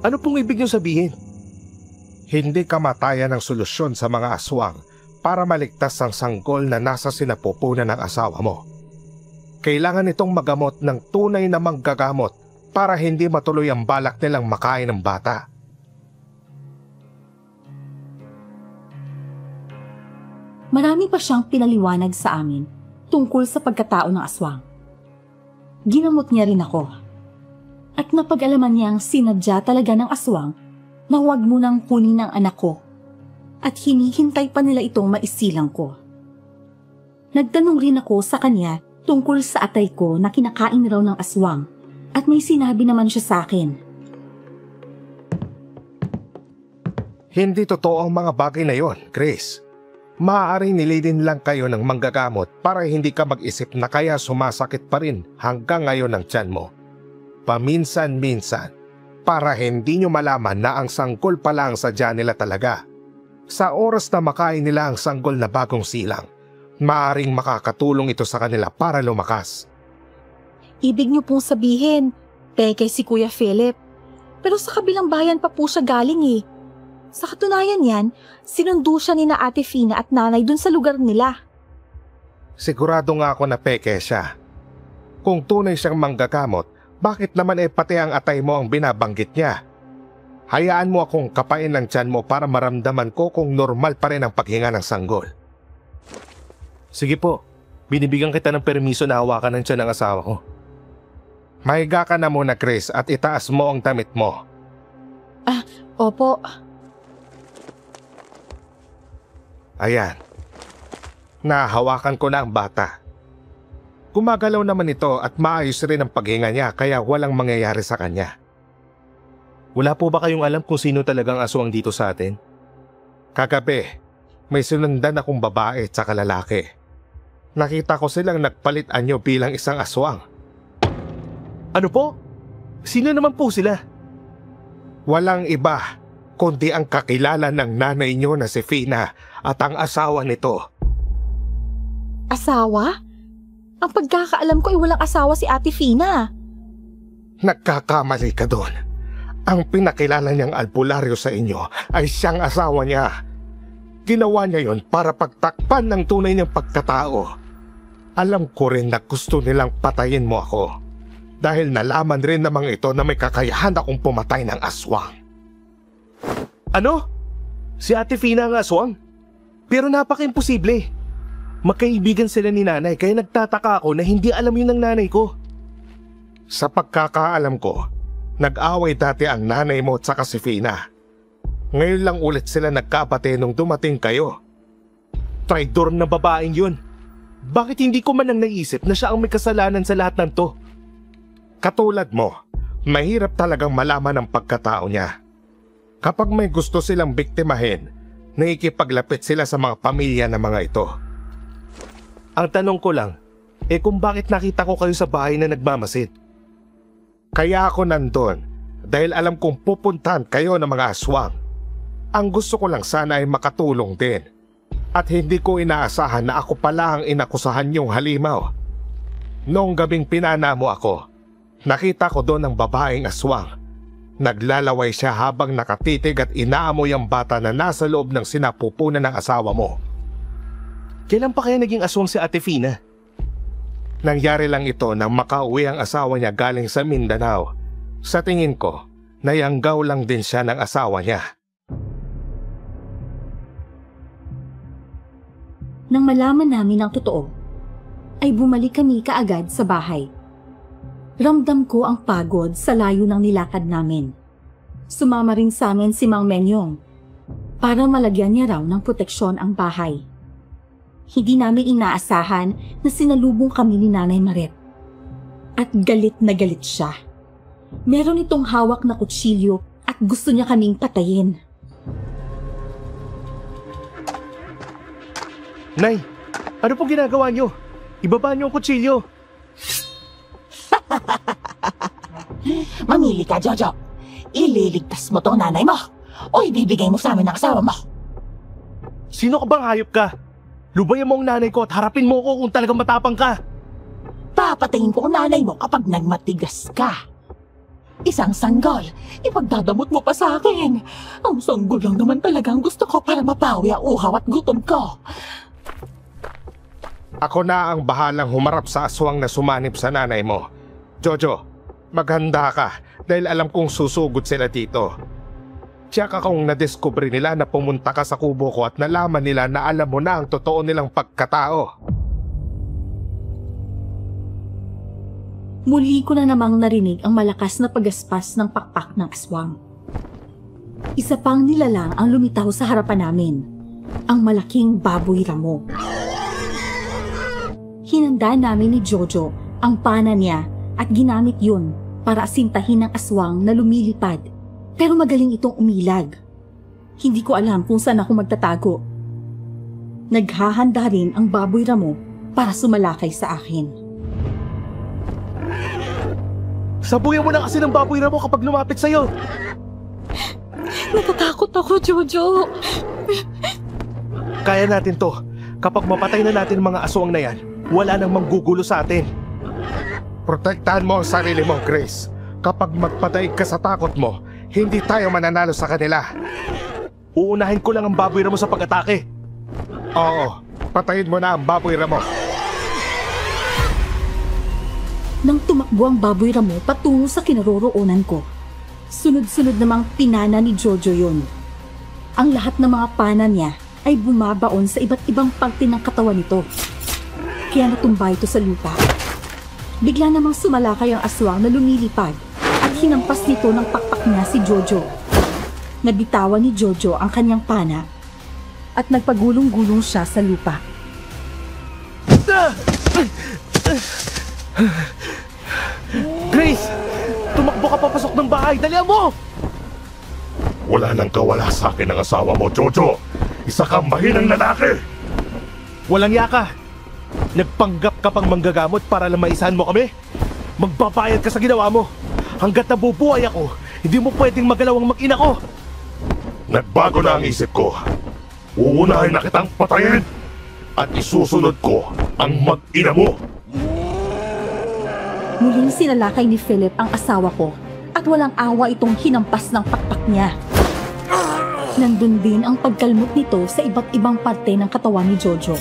Ano pong ibig niyo sabihin? Hindi kamatayan ang solusyon sa mga aswang para maligtas ang sanggol na nasa sinapupunan ng asawa mo. Kailangan itong magamot ng tunay na manggagamot para hindi matuloy ang balak nilang makain ng bata. Marami pa siyang pinaliwanag sa amin tungkol sa pagkatao ng aswang. Ginamot niya rin ako. At napag-alaman niyang sinadya talaga ng aswang na huwag mo nang kunin ang anak ko at hinihintay pa nila itong maisilang ko. Nagtanong rin ako sa kanya tungkol sa atay ko na kinakain raw ng aswang at may sinabi naman siya sa akin. Hindi totoo ang mga bagay na yon, Chris. Maaaring nilidin lang kayo ng manggagamot para hindi ka mag-isip na kaya sumasakit pa rin hanggang ngayon ang tiyan mo. Paminsan-minsan, para hindi nyo malaman na ang sanggol pala ang sadya nila talaga. Sa oras na makain nila ang sanggol na bagong silang, maaaring makakatulong ito sa kanila para lumakas. Ibig niyo pong sabihin, peke si Kuya Philip. Pero sa kabilang bayan pa po siya galing eh. Sa katunayan yan, sinundo siya ni na Ate Fina at nanay dun sa lugar nila. Sigurado nga ako na peke siya. Kung tunay siyang manggagamot, bakit naman pati ang atay mo ang binabanggit niya? Hayaan mo akong kapain ng tiyan mo para maramdaman ko kung normal pa rin ang paghinga ng sanggol. Sige po, binibigyan kita ng permiso na hawakan ng tiyan ng asawa ko. Mahiga ka na muna, Chris, at itaas mo ang damit mo. Opo. Ayan. Nahawakan ko na ang bata. Gumagalaw naman ito at maayos rin ang paghinga niya kaya walang mangyayari sa kanya. Wala po ba kayong alam kung sino talagang aswang dito sa atin? Kagabi, may sinundan akong babae at saka lalaki. Nakita ko silang nagpalit anyo bilang isang aswang. Ano po? Sino naman po sila? Walang iba kundi ang kakilala ng nanay niyo na si Fina at ang asawa nito. Asawa? Ang pagkakaalam ko ay walang asawa si Ate Fina. Nagkakamali ka doon. Ang pinakilala niyang albularyo sa inyo ay siyang asawa niya. Ginawa niya yon para pagtakpan ng tunay niyang pagkatao. Alam ko rin na gusto nilang patayin mo ako. Dahil nalaman rin namang ito na may kakayahan akong pumatay ng aswang. Ano? Si Ate Fina ang aswang? Pero napaka-imposible. Magkaibigan sila ni nanay kaya nagtataka ako na hindi alam yun ng nanay ko. Sa pagkakaalam ko, nag-away dati ang nanay mo at saka si Fina. Ngayon lang ulit sila nagkabate nung dumating kayo. Traidor na babaeng yun. Bakit hindi ko man lang naisip na siya ang may kasalanan sa lahat ng to? Katulad mo, mahirap talagang malaman ang pagkatao niya. Kapag may gusto silang biktimahin, naikipaglapit sila sa mga pamilya ng mga ito. Ang tanong ko lang, kung bakit nakita ko kayo sa bahay na nagmamasid? Kaya ako nandun dahil alam kong pupuntahan kayo ng mga aswang. Ang gusto ko lang sana ay makatulong din. At hindi ko inaasahan na ako pala ang inakusahan niyong halimaw. Noong gabing pinana mo ako, nakita ko doon ang babaeng aswang. Naglalaway siya habang nakatitig at inaamoy ang bata na nasa loob ng sinapupunan ng asawa mo. Kailan pa kaya naging aswang si Ate Fina? Nangyari lang ito nang makauwi ang asawa niya galing sa Mindanao. Sa tingin ko, nayanggaw lang din siya ng asawa niya. Nang malaman namin ang totoo, ay bumalik kami kaagad sa bahay. Ramdam ko ang pagod sa layo ng nilakad namin. Sumama rin sa amin si Mang Menyong para malagyan niya raw ng proteksyon ang bahay. Hindi namin inaasahan na sinalubong kami ni Nanay Maret. At galit na galit siya. Meron itong hawak na kutsilyo at gusto niya kaming patayin. Nay, ano pong ginagawa niyo? Ibaba niyo ang kutsilyo. Mamili ka, Jojo. Ililigtas mo tong nanay mo o ibibigay mo sa amin ang asawa mo. Sino ka bang hayop ka? Lubayan mo ang nanay ko at harapin mo ko kung talagang matapang ka. Papatayin ko ang nanay mo kapag nagmatigas ka. Isang sanggol, ipagdadamot mo pa sa akin. Ang sanggol lang naman talaga ang gusto ko para mapawi ang uhaw at gutom ko. Ako na ang bahalang humarap sa aswang na sumanib sa nanay mo. Jojo, maghanda ka dahil alam kong susugod sila dito. Tsaka kung nadiskubre nila na pumunta ka sa kubo ko at nalaman nila na alam mo na ang totoo nilang pagkatao. Muli ko na namang narinig ang malakas na pagaspas ng pakpak ng aswang. Isa pang nilalang ang lumitaw sa harapan namin. ang malaking baboy ramo. Hinanda namin ni Jojo ang pana niya at ginamit yun para asintahin ang aswang na lumilipad. Pero magaling itong umilag. Hindi ko alam kung saan ako magtatago. Naghahanda rin ang baboy ramo para sumalakay sa akin. Sabuyan mo na kasi ng baboy ramo kapag lumapit sa'yo. Natatakot ako, Jojo. Kaya natin to. Kapag mapatay na natin ang mga aswang na yan, wala nang manggugulo sa atin. Protektahan mo ang sarili mo, Grace. Kapag magpatay ka sa takot mo, hindi tayo mananalo sa kanila. Uunahin ko lang ang baboy ramo sa pag-atake. Oo, patayin mo na ang baboy ramo. Nang tumakbo ang baboy ramo patungo sa kinaroroonan ko, sunod-sunod namang pinana ni Jojo yun. Ang lahat ng mga pana niya ay bumabaon sa iba't ibang parte ng katawan nito. Kaya natumba ito sa lupa. Bigla namang sumalakay ang aswang na lumilipad at hinampas nito ng pakpak niya si Jojo. Nabitawan ni Jojo ang kanyang pana at nagpagulong-gulong siya sa lupa. Grace! Tumakbo ka papasok ng bahay! Dalihan mo! Wala nang kawala sa akin ang asawa mo, Jojo. Isa kang mahinang lalaki. Walang yaka! Nagpanggap ka pang manggagamot para lang maisahan mo kami? Magbabayad ka sa ginawa mo! Hanggat nabubuhay ako, hindi mo pwedeng magalaw ang mag-ina ko! Nagbago na ang isip ko. Uunahin na kitang patayin at isusunod ko ang mag-ina mo. Muling sinalakay ni Philip ang asawa ko at walang awa itong hinampas ng pakpak niya. Nandun din ang pagkalmot nito sa iba't ibang parte ng katawan ni Jojo.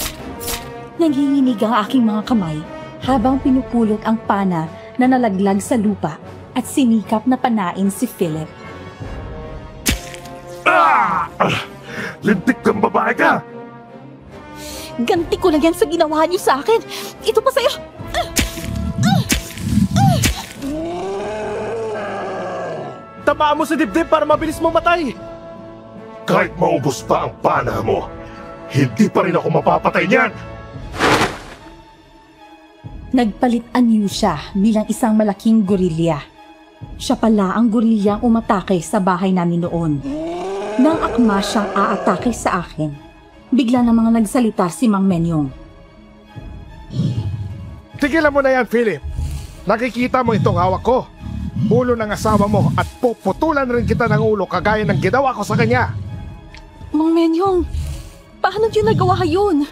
Nanghinginig ang aking mga kamay habang pinupulot ang pana na nalaglag sa lupa at sinikap na panain si Philip. Lintik kang babae ka! Ganti ko lang yan sa ginawa niyo sa akin. Ito pa sa'yo. Tamaan mo sa dibdib para mabilis mo matay! Kahit maubos pa ang pana mo, hindi pa rin ako mapapatay niyan! Nagpalit anyo siya bilang isang malaking gorilya. Siya pala ang gorilyang umatake sa bahay namin noon. Nang akma siyang aatake sa akin, bigla na mga nagsalita si Mang Menyong. Tigilan mo na yan, Philip. Nakikita mo itong hawak ko. Ulo ng asawa mo at puputulan rin kita ng ulo kagaya ng ginawa ko sa kanya. Mang Menyong, paano niyo nagawa yun?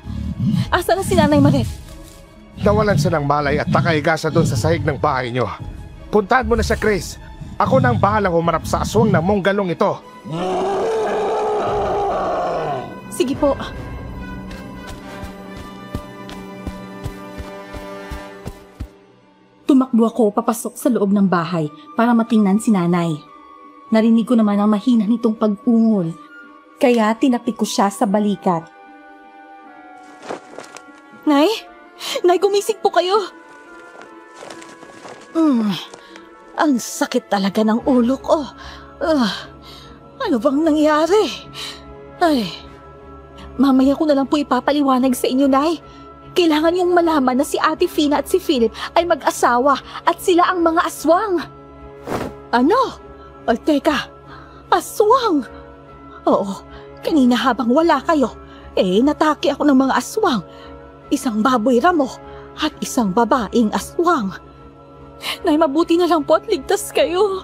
Asa na si Nanay Maret? Nawalan siya ng malay at nakahiga siya doon sa sahig ng bahay niyo. Puntahan mo na siya, Grace. Ako nang bahalang humarap sa aswang na monggalong ito. Sige po. Tumakbo ako papasok sa loob ng bahay para matingnan si Nanay. Narinig ko naman ang mahina nitong pag-ungol, kaya tinapik ko siya sa balikat. Nay? Nay, gumising po kayo. Ang sakit talaga ng ulo ko. Ano bang nangyari? Ay, mamaya ko na lang po ipapaliwanag sa inyo, Nay. Kailangan niyong malaman na si Ate Fina at si Philip ay mag-asawa at sila ang mga aswang. Ano? O teka, aswang? Oo, kanina habang wala kayo, natake ako ng mga aswang. Isang baboy ramo at isang babaeng aswang. Nay, mabuti na lang po at ligtas kayo.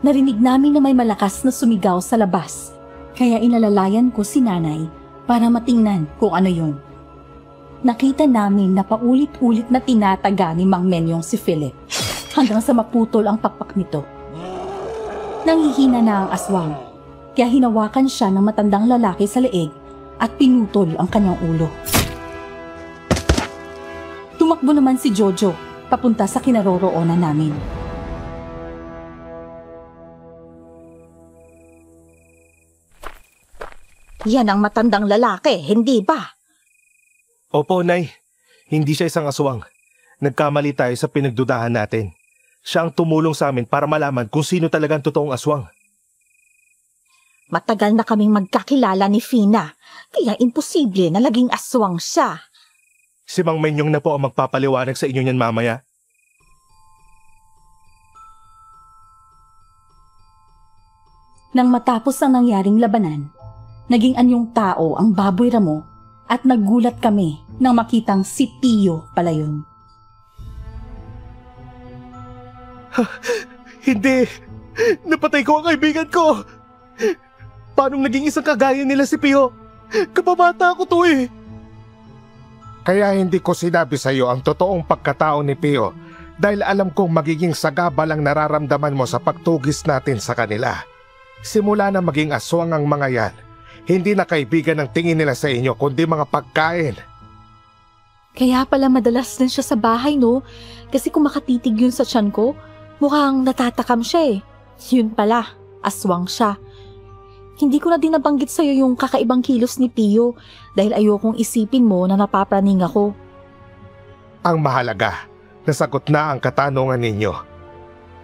Narinig namin na may malakas na sumigaw sa labas, kaya inalalayan ko si Nanay para matingnan kung ano yun. Nakita namin na paulit-ulit na tinataga ni Mang Menyong si Philip hanggang sa maputol ang pakpak nito. Nanghihina na ang aswang, kaya hinawakan siya ng matandang lalaki sa leeg at pinutol ang kanyang ulo. Tumakbo naman si Jojo papunta sa kinaroroonan namin. Yan ang matandang lalaki, hindi ba? Opo, Nay. Hindi siya isang aswang. Nagkamali tayo sa pinagdudahan natin. Siya ang tumulong sa amin para malaman kung sino talagang totoong aswang. Matagal na kaming magkakilala ni Fina, kaya imposible na laging aswang siya. Si Mang Menyong na po ang magpapaliwanag sa inyo niyan mamaya. Nang matapos ang nangyaring labanan, naging anyong tao ang Baboy Ramo at naggulat kami nang makitang si Pio pala yun. Hindi! Napatay ko ang kaibigan ko! Paano naging isang kagaya nila si Pio? Kababata ko to eh! Kaya hindi ko sinabi sa iyo ang totoong pagkatao ni Pio dahil alam kong magiging sagaba lang nararamdaman mo sa pagtugis natin sa kanila. Simula na maging aswang ang mga yan, hindi na kaibigan ang tingin nila sa inyo kundi mga pagkain. Kaya pala madalas din siya sa bahay, no? Kasi kung makatitig yun sa tiyan ko, mukhang natatakam siya eh. Yun pala, aswang siya. Hindi ko na din nabanggit sa'yo yung kakaibang kilos ni Pio dahil ayokong isipin mo na napapraning ako. Ang mahalaga, nasagot na ang katanungan ninyo.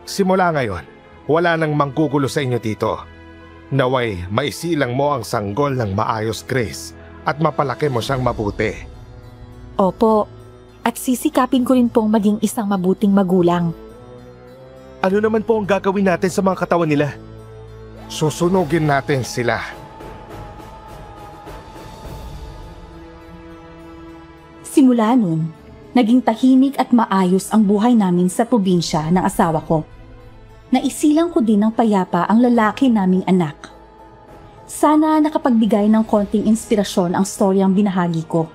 Simula ngayon, wala nang manggugulo sa inyo dito. Naway, maisilang mo ang sanggol ng maayos, Grace, at mapalaki mo siyang mabuti. Opo, at sisikapin ko rin pong maging isang mabuting magulang. Ano naman po ang gagawin natin sa mga katawan nila? Susunugin natin sila. Simula nun, naging tahimik at maayos ang buhay namin sa probinsya ng asawa ko. Naisilang ko din ng payapa ang lalaki naming anak. Sana nakapagbigay ng konting inspirasyon ang storyang binahagi ko.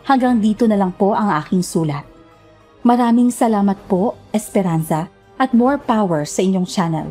Hanggang dito na lang po ang aking sulat. Maraming salamat po, Esperanza, at more power sa inyong channel.